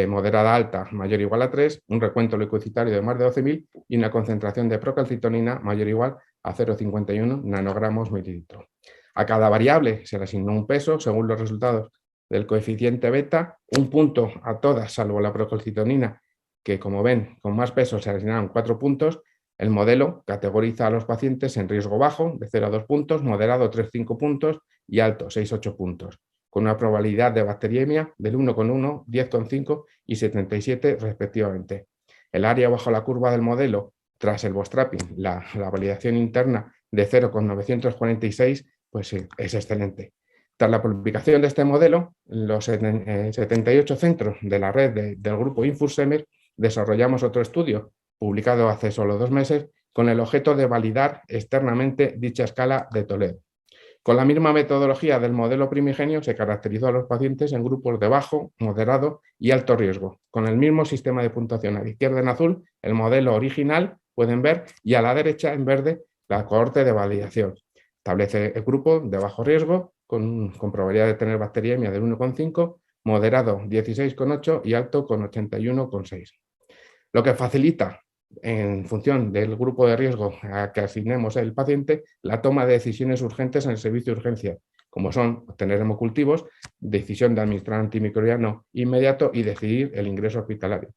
moderada alta mayor o igual a 3, un recuento leucocitario de más de 12.000 y una concentración de procalcitonina mayor o igual a 0,51 nanogramos mililitro. A cada variable se le asignó un peso según los resultados del coeficiente beta, un punto a todas salvo la procalcitonina, que como ven con más peso se le asignaron 4 puntos. El modelo categoriza a los pacientes en riesgo bajo, de 0 a 2 puntos, moderado 3,5 puntos y alto 6,8 puntos, con una probabilidad de bacteriemia del 1,1, 10,5 y 77 respectivamente. El área bajo la curva del modelo, tras el bootstrapping, la validación interna de 0,946, pues sí, es excelente. Tras la publicación de este modelo, los 78 centros de la red del grupo Infursemer desarrollamos otro estudio publicado hace solo 2 meses, con el objeto de validar externamente dicha escala de Toledo. Con la misma metodología del modelo primigenio se caracterizó a los pacientes en grupos de bajo, moderado y alto riesgo, con el mismo sistema de puntuación. A la izquierda en azul el modelo original, pueden ver, y a la derecha en verde la cohorte de validación. Establece el grupo de bajo riesgo con probabilidad de tener bacteriemia del 1,5, moderado 16,8 y alto con 81,6. Lo que facilita, en función del grupo de riesgo a que asignemos el paciente, la toma de decisiones urgentes en el servicio de urgencia, como son obtener hemocultivos, decisión de administrar antimicrobiano inmediato y decidir el ingreso hospitalario.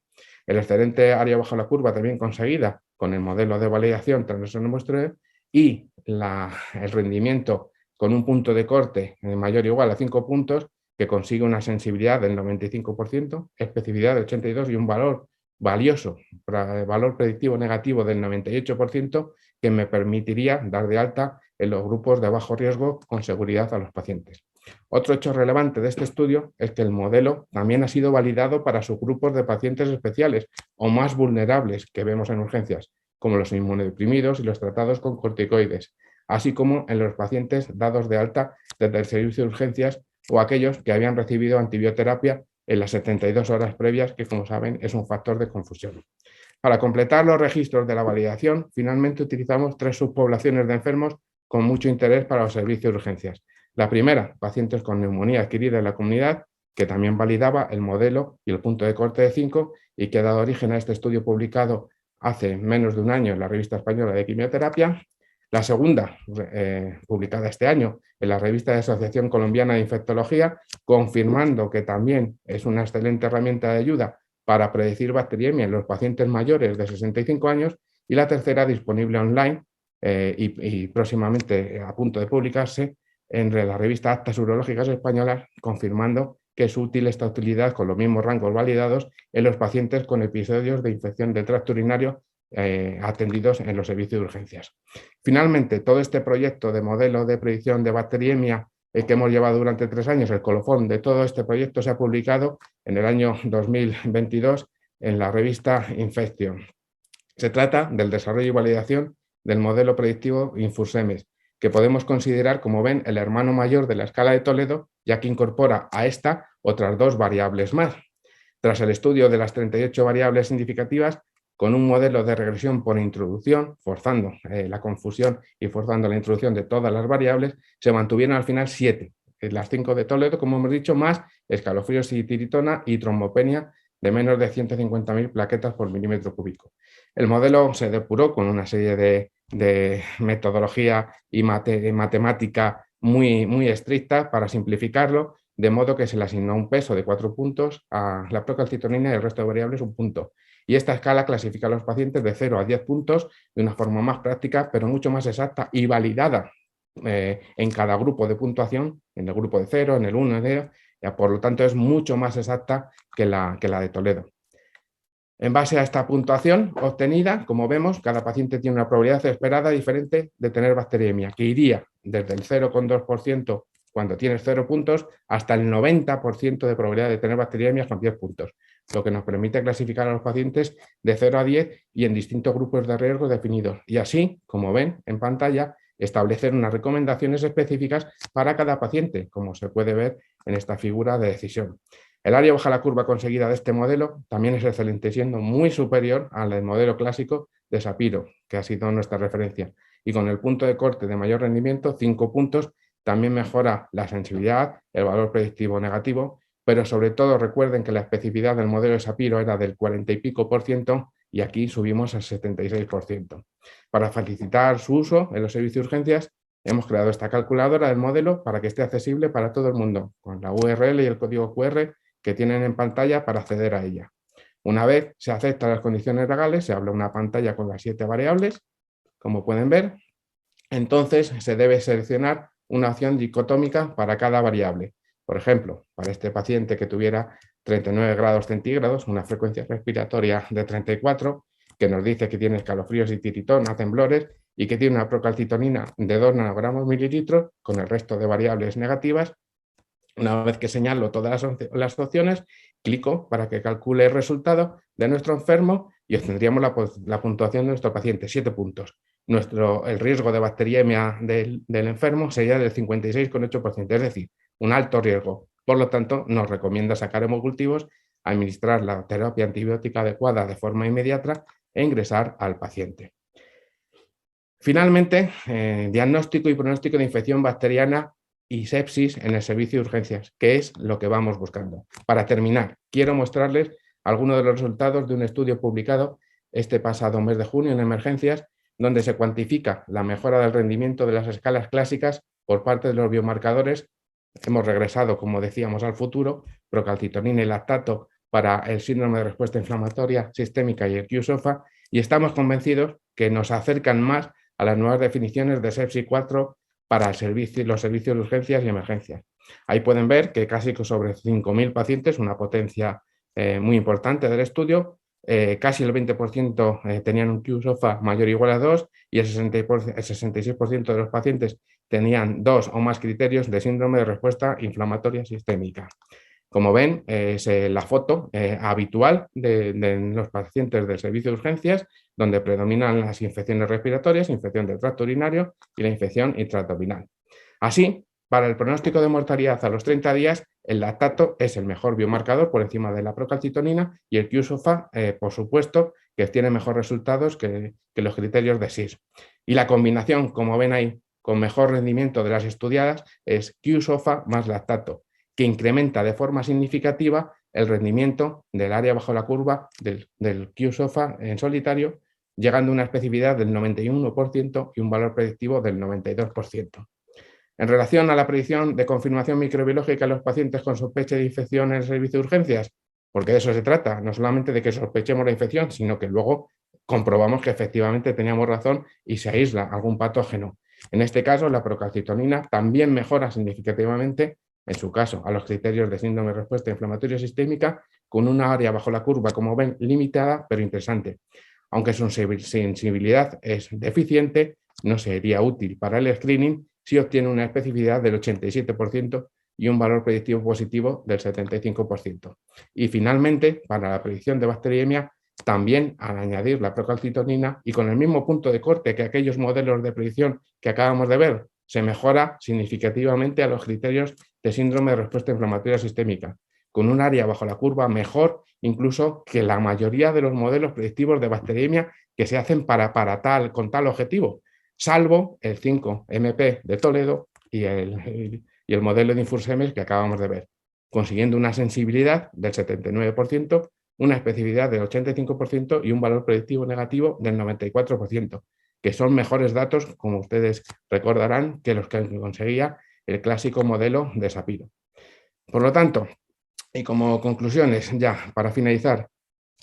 El excelente área bajo la curva también conseguida con el modelo de validación transversal muestreo y el rendimiento con un punto de corte mayor o igual a 5 puntos, que consigue una sensibilidad del 95%, especificidad del 82% y un valor valioso, valor predictivo negativo del 98%, que me permitiría dar de alta en los grupos de bajo riesgo con seguridad a los pacientes. Otro hecho relevante de este estudio es que el modelo también ha sido validado para subgrupos de pacientes especiales o más vulnerables que vemos en urgencias, como los inmunodeprimidos y los tratados con corticoides, así como en los pacientes dados de alta desde el servicio de urgencias o aquellos que habían recibido antibioterapia en las 72 horas previas, que como saben es un factor de confusión. Para completar los registros de la validación, finalmente utilizamos 3 subpoblaciones de enfermos con mucho interés para los servicios de urgencias. La primera, pacientes con neumonía adquirida en la comunidad, que también validaba el modelo y el punto de corte de 5 y que ha dado origen a este estudio publicado hace menos de un año en la Revista Española de Quimioterapia. La segunda, publicada este año en la Revista de Asociación Colombiana de Infectología, confirmando que también es una excelente herramienta de ayuda para predecir bacteriemia en los pacientes mayores de 65 años. Y la tercera, disponible online y próximamente a punto de publicarse en la revista Actas Urológicas Españolas, confirmando que es útil esta utilidad con los mismos rangos validados en los pacientes con episodios de infección del tracto urinario atendidos en los servicios de urgencias. Finalmente, todo este proyecto de modelo de predicción de bacteriemia que hemos llevado durante 3 años, el colofón de todo este proyecto se ha publicado en el año 2022 en la revista Infection. Se trata del desarrollo y validación del modelo predictivo Infursemes, que podemos considerar, como ven, el hermano mayor de la escala de Toledo, ya que incorpora a esta otras 2 variables más. Tras el estudio de las 38 variables significativas, con un modelo de regresión por introducción, forzando la confusión y forzando la introducción de todas las variables, se mantuvieron al final 7, las 5 de Toledo, como hemos dicho, más escalofríos y tiritona y trombopenia de menos de 150.000 plaquetas por milímetro cúbico. El modelo se depuró con una serie de metodología y matemática muy estricta para simplificarlo, de modo que se le asignó un peso de 4 puntos a la procalcitonina y el resto de variables un punto. Y esta escala clasifica a los pacientes de 0 a 10 puntos de una forma más práctica, pero mucho más exacta y validada en cada grupo de puntuación, en el grupo de 0, en el 1, en el 2, por lo tanto es mucho más exacta que la de Toledo. En base a esta puntuación obtenida, como vemos, cada paciente tiene una probabilidad esperada diferente de tener bacteriemia, que iría desde el 0,2% cuando tienes 0 puntos hasta el 90% de probabilidad de tener bacteriemia con 10 puntos, lo que nos permite clasificar a los pacientes de 0 a 10 y en distintos grupos de riesgo definidos. Y así, como ven en pantalla, establecer unas recomendaciones específicas para cada paciente, como se puede ver en esta figura de decisión. El área baja la curva conseguida de este modelo también es excelente, siendo muy superior al del modelo clásico de Sapiro, que ha sido nuestra referencia. Y con el punto de corte de mayor rendimiento, 5 puntos, también mejora la sensibilidad, el valor predictivo negativo, pero sobre todo recuerden que la especificidad del modelo de Sapiro era del 40 y pico por ciento y aquí subimos al 76%. Para facilitar su uso en los servicios de urgencias, hemos creado esta calculadora del modelo para que esté accesible para todo el mundo, con la URL y el código QR que tienen en pantalla para acceder a ella. Una vez se aceptan las condiciones legales, se abre una pantalla con las 7 variables, como pueden ver. Entonces se debe seleccionar una opción dicotómica para cada variable. Por ejemplo, para este paciente que tuviera 39 grados centígrados, una frecuencia respiratoria de 34, que nos dice que tiene escalofríos y tiritona, temblores, y que tiene una procalcitonina de 2 nanogramos mililitros, con el resto de variables negativas. Una vez que señalo todas las opciones, clico para que calcule el resultado de nuestro enfermo y obtendríamos la puntuación de nuestro paciente, 7 puntos. El riesgo de bacteriemia del enfermo sería del 56,8%, es decir, un alto riesgo. Por lo tanto, nos recomienda sacar hemocultivos, administrar la terapia antibiótica adecuada de forma inmediata e ingresar al paciente. Finalmente, diagnóstico y pronóstico de infección bacteriana y sepsis en el servicio de urgencias, que es lo que vamos buscando. Para terminar, quiero mostrarles algunos de los resultados de un estudio publicado este pasado mes de junio en Emergencias, donde se cuantifica la mejora del rendimiento de las escalas clásicas por parte de los biomarcadores. Hemos regresado, como decíamos, al futuro, procalcitonina y lactato para el síndrome de respuesta inflamatoria sistémica y el Q-SOFA, y estamos convencidos que nos acercan más a las nuevas definiciones de sepsis 4 para los servicios de urgencias y emergencias. Ahí pueden ver que casi sobre 5.000 pacientes, una potencia muy importante del estudio, casi el 20% tenían un Q-SOFA mayor o igual a 2 y el 66% de los pacientes tenían 2 o más criterios de síndrome de respuesta inflamatoria sistémica. Como ven, es la foto habitual de los pacientes del servicio de urgencias, donde predominan las infecciones respiratorias, infección del tracto urinario y la infección intraabdominal. Así, para el pronóstico de mortalidad a los 30 días, el lactato es el mejor biomarcador por encima de la procalcitonina y el Q-SOFA, por supuesto, que tiene mejores resultados que los criterios de SIS. Y la combinación, como ven ahí, con mejor rendimiento de las estudiadas es Q-SOFA más lactato, que incrementa de forma significativa el rendimiento del área bajo la curva del Q-SOFA en solitario, llegando a una especificidad del 91% y un valor predictivo del 92%. En relación a la predicción de confirmación microbiológica en los pacientes con sospecha de infección en el servicio de urgencias, porque de eso se trata, no solamente de que sospechemos la infección, sino que luego comprobamos que efectivamente teníamos razón y se aísla algún patógeno. En este caso, la procalcitonina también mejora significativamente, en su caso, a los criterios de síndrome de respuesta inflamatoria sistémica, con una área bajo la curva, como ven, limitada, pero interesante. Aunque su sensibilidad es deficiente, no sería útil para el screening si obtiene una especificidad del 87% y un valor predictivo positivo del 75%. Y finalmente, para la predicción de bacteriemia, también al añadir la procalcitonina y con el mismo punto de corte que aquellos modelos de predicción que acabamos de ver, se mejora significativamente a los criterios de síndrome de respuesta inflamatoria sistémica, con un área bajo la curva mejor incluso que la mayoría de los modelos predictivos de bacteriemia que se hacen con tal objetivo, salvo el 5MP de Toledo y el modelo de Infursemes que acabamos de ver, consiguiendo una sensibilidad del 79%, una especificidad del 85% y un valor predictivo negativo del 94%, que son mejores datos, como ustedes recordarán, que los que conseguía el clásico modelo de Sapiro. Por lo tanto, y como conclusiones, ya para finalizar,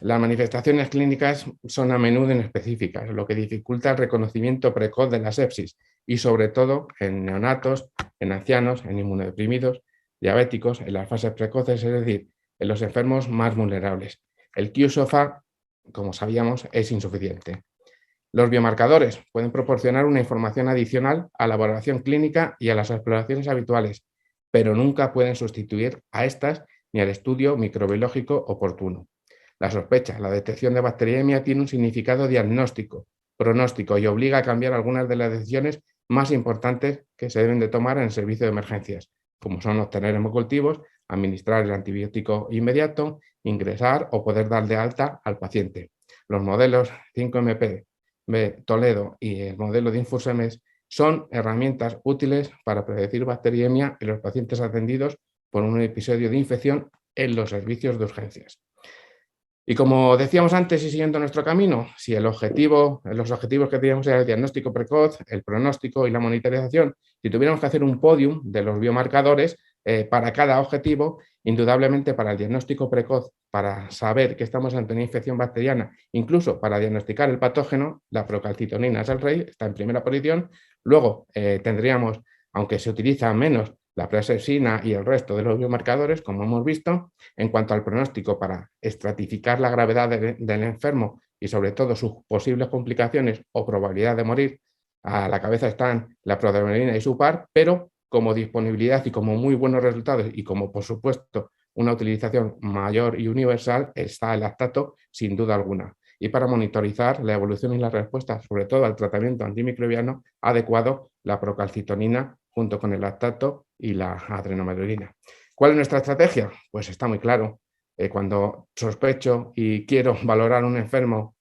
las manifestaciones clínicas son a menudo inespecíficas, lo que dificulta el reconocimiento precoz de la sepsis y sobre todo en neonatos, en ancianos, en inmunodeprimidos, diabéticos, en las fases precoces, es decir, en los enfermos más vulnerables. El QSOFA, como sabíamos, es insuficiente. Los biomarcadores pueden proporcionar una información adicional a la valoración clínica y a las exploraciones habituales, pero nunca pueden sustituir a estas ni al estudio microbiológico oportuno. La sospecha, la detección de bacteriemia tiene un significado diagnóstico, pronóstico y obliga a cambiar algunas de las decisiones más importantes que se deben de tomar en el servicio de emergencias, como son obtener hemocultivos, administrar el antibiótico inmediato, ingresar o poder dar de alta al paciente. Los modelos 5MP, Toledo y el modelo de Infursemes son herramientas útiles para predecir bacteriemia en los pacientes atendidos por un episodio de infección en los servicios de urgencias. Y como decíamos antes y siguiendo nuestro camino, si los objetivos que teníamos era el diagnóstico precoz, el pronóstico y la monitorización, si tuviéramos que hacer un podium de los biomarcadores para cada objetivo, indudablemente para el diagnóstico precoz, para saber que estamos ante una infección bacteriana, incluso para diagnosticar el patógeno, la procalcitonina es el rey, está en primera posición. Luego tendríamos, aunque se utiliza menos, la presepsina y el resto de los biomarcadores, como hemos visto. En cuanto al pronóstico, para estratificar la gravedad del enfermo y sobre todo sus posibles complicaciones o probabilidad de morir, a la cabeza están la prodromalina y su par, pero como disponibilidad y como muy buenos resultados y como por supuesto una utilización mayor y universal está el lactato sin duda alguna. Y para monitorizar la evolución y la respuesta, sobre todo al tratamiento antimicrobiano adecuado, la procalcitonina junto con el lactato y la adrenomeduolina. ¿Cuál es nuestra estrategia? Pues está muy claro. Cuando sospecho y quiero valorar a un enfermo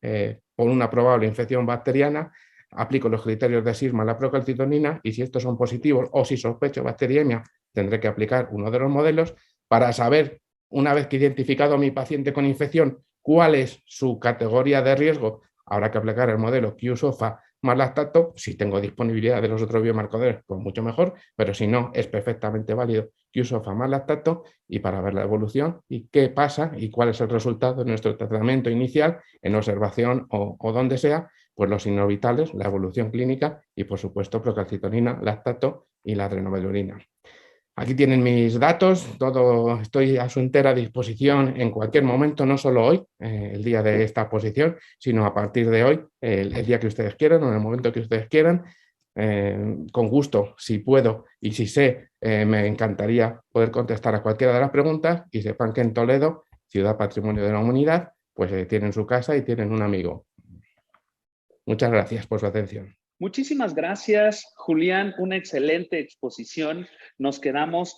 por una probable infección bacteriana, aplico los criterios de SIRMA a la procalcitonina y si estos son positivos o si sospecho bacteriemia, tendré que aplicar uno de los modelos para saber, una vez que he identificado a mi paciente con infección, cuál es su categoría de riesgo. Habrá que aplicar el modelo QSOFA más lactato. Si tengo disponibilidad de los otros biomarcadores, pues mucho mejor, pero si no, es perfectamente válido QSOFA más lactato y para ver la evolución y qué pasa y cuál es el resultado de nuestro tratamiento inicial en observación o donde sea, pues los signos vitales, la evolución clínica y por supuesto procalcitonina, lactato y la adrenomeduolina. Aquí tienen mis datos, estoy a su entera disposición en cualquier momento, no solo hoy, el día de esta exposición, sino a partir de hoy, el día que ustedes quieran o en el momento que ustedes quieran. Con gusto, si puedo y si sé, me encantaría poder contestar a cualquiera de las preguntas y sepan que en Toledo, Ciudad Patrimonio de la Humanidad, pues tienen su casa y tienen un amigo. Muchas gracias por su atención. Muchísimas gracias, Julián. Una excelente exposición. Nos quedamos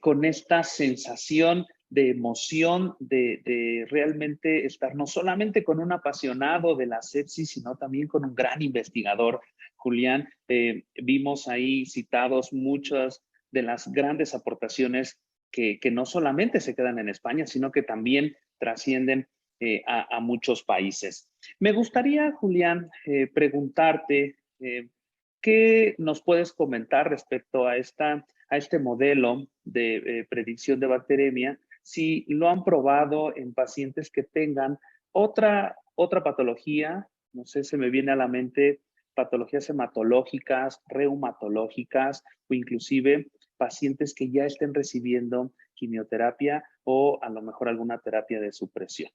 con esta sensación de emoción, de realmente estar no solamente con un apasionado de la sepsis, sino también con un gran investigador. Julián, vimos ahí citados muchas de las grandes aportaciones que no solamente se quedan en España, sino que también trascienden a muchos países. Me gustaría, Julián, preguntarte ¿qué nos puedes comentar respecto a este modelo de predicción de bacteriemia? Si lo han probado en pacientes que tengan otra patología, no sé, se me viene a la mente patologías hematológicas, reumatológicas o inclusive pacientes que ya estén recibiendo quimioterapia o a lo mejor alguna terapia de supresión.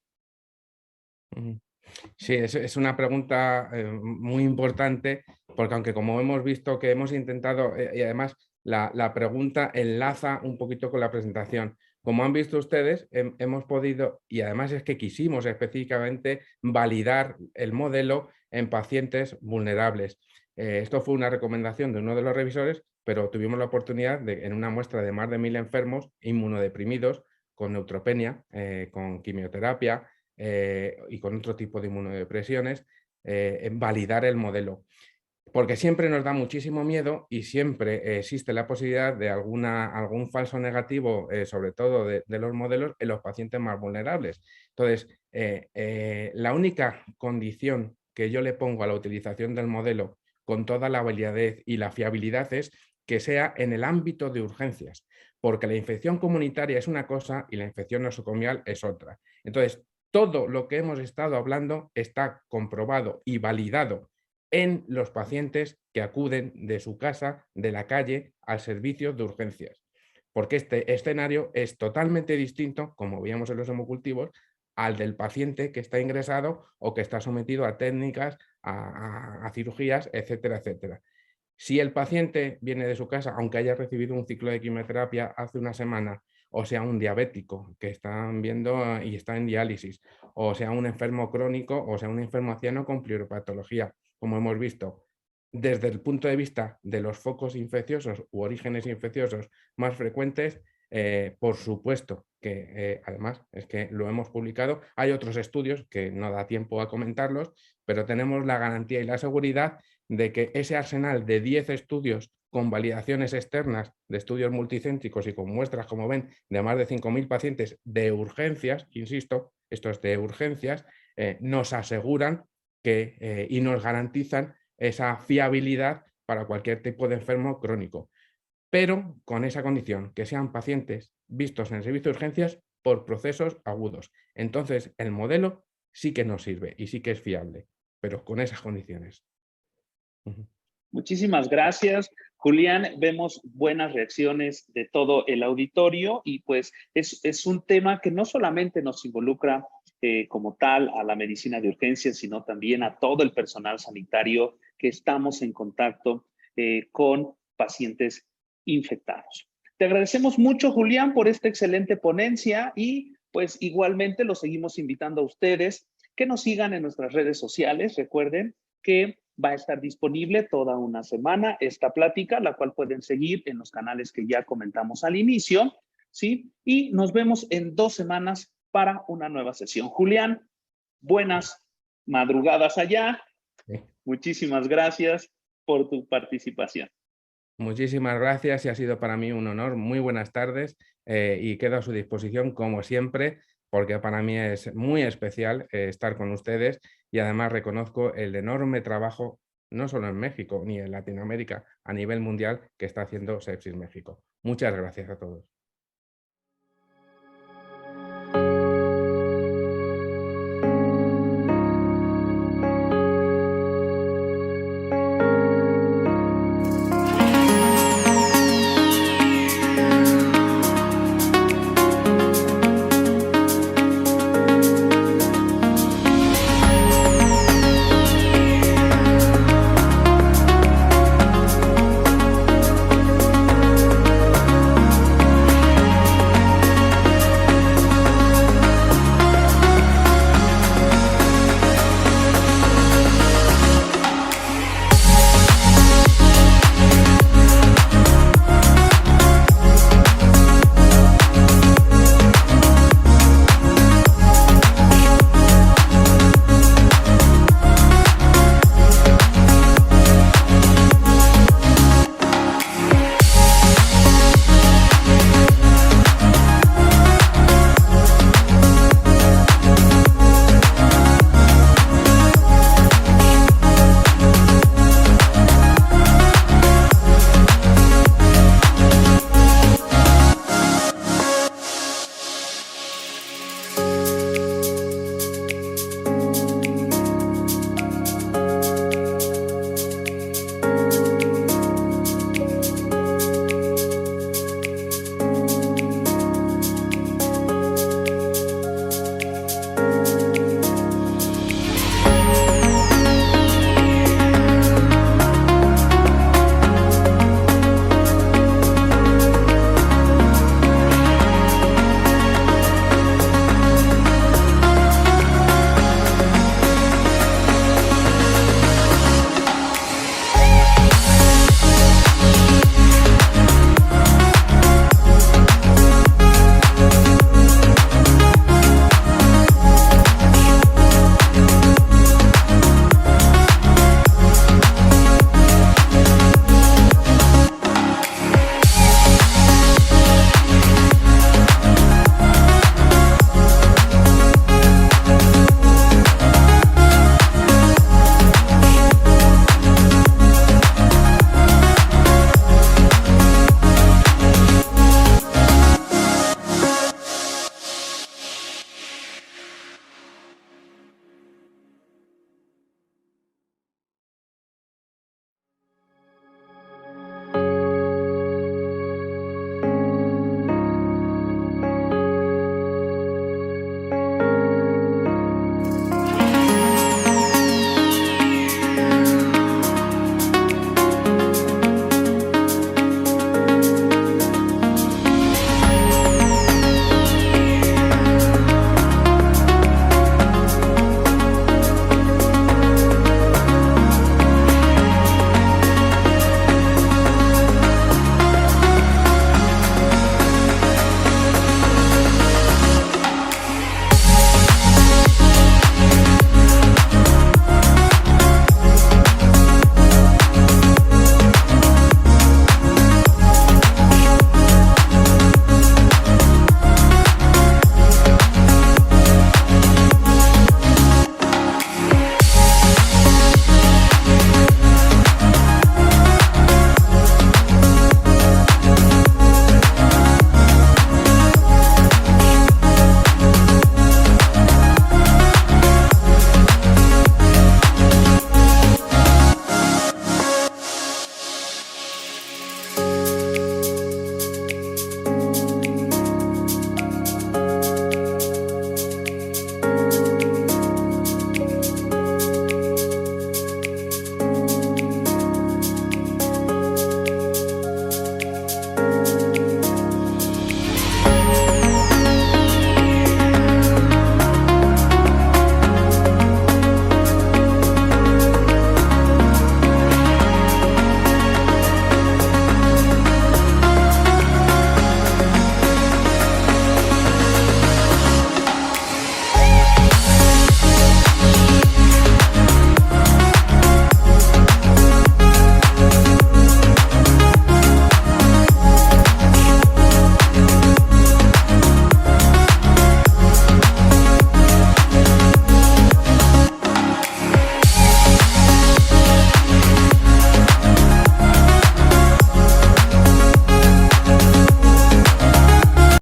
Sí, es una pregunta muy importante porque aunque como hemos visto que hemos intentado y además la pregunta enlaza un poquito con la presentación. Como han visto ustedes, hemos podido, y además es que quisimos específicamente validar el modelo en pacientes vulnerables. Esto fue una recomendación de uno de los revisores, pero tuvimos la oportunidad de, en una muestra de más de 1000 enfermos inmunodeprimidos, con neutropenia, con quimioterapia y con otro tipo de inmunodepresiones, en validar el modelo. Porque siempre nos da muchísimo miedo y siempre existe la posibilidad de algún falso negativo, sobre todo de los modelos, en los pacientes más vulnerables. Entonces, la única condición que yo le pongo a la utilización del modelo con toda la validez y la fiabilidad es que sea en el ámbito de urgencias, porque la infección comunitaria es una cosa y la infección nosocomial es otra. Entonces, todo lo que hemos estado hablando está comprobado y validado en los pacientes que acuden de su casa, de la calle, al servicio de urgencias. Porque este escenario es totalmente distinto, como veíamos en los hemocultivos, al del paciente que está ingresado o que está sometido a técnicas, a cirugías, etcétera, etcétera. Si el paciente viene de su casa, aunque haya recibido un ciclo de quimioterapia hace una semana, o sea un diabético que están viendo y está en diálisis, o sea un enfermo crónico, o sea un enfermo anciano con pleuropatología, como hemos visto, desde el punto de vista de los focos infecciosos u orígenes infecciosos más frecuentes, por supuesto que además es que lo hemos publicado, hay otros estudios que no da tiempo a comentarlos, pero tenemos la garantía y la seguridad de que ese arsenal de 10 estudios con validaciones externas de estudios multicéntricos y con muestras, como ven, de más de 5000 pacientes de urgencias, insisto, esto es de urgencias, nos aseguran que, y nos garantizan esa fiabilidad para cualquier tipo de enfermo crónico, pero con esa condición, que sean pacientes vistos en el servicio de urgencias por procesos agudos. Entonces, el modelo sí que nos sirve y sí que es fiable, pero con esas condiciones. Muchísimas gracias, Julián. Vemos buenas reacciones de todo el auditorio y pues es un tema que no solamente nos involucra como tal a la medicina de urgencias, sino también a todo el personal sanitario que estamos en contacto con pacientes infectados. Te agradecemos mucho, Julián, por esta excelente ponencia y pues igualmente los seguimos invitando a ustedes que nos sigan en nuestras redes sociales. Recuerden que va a estar disponible toda una semana esta plática, la cual pueden seguir en los canales que ya comentamos al inicio, ¿sí? Y nos vemos en 2 semanas para una nueva sesión. Julián, buenas madrugadas allá. Sí. Muchísimas gracias por tu participación. Muchísimas gracias y ha sido para mí un honor. Muy buenas tardes y quedo a su disposición como siempre, porque para mí es muy especial estar con ustedes y además reconozco el enorme trabajo, no solo en México ni en Latinoamérica, a nivel mundial que está haciendo Sepsis México. Muchas gracias a todos.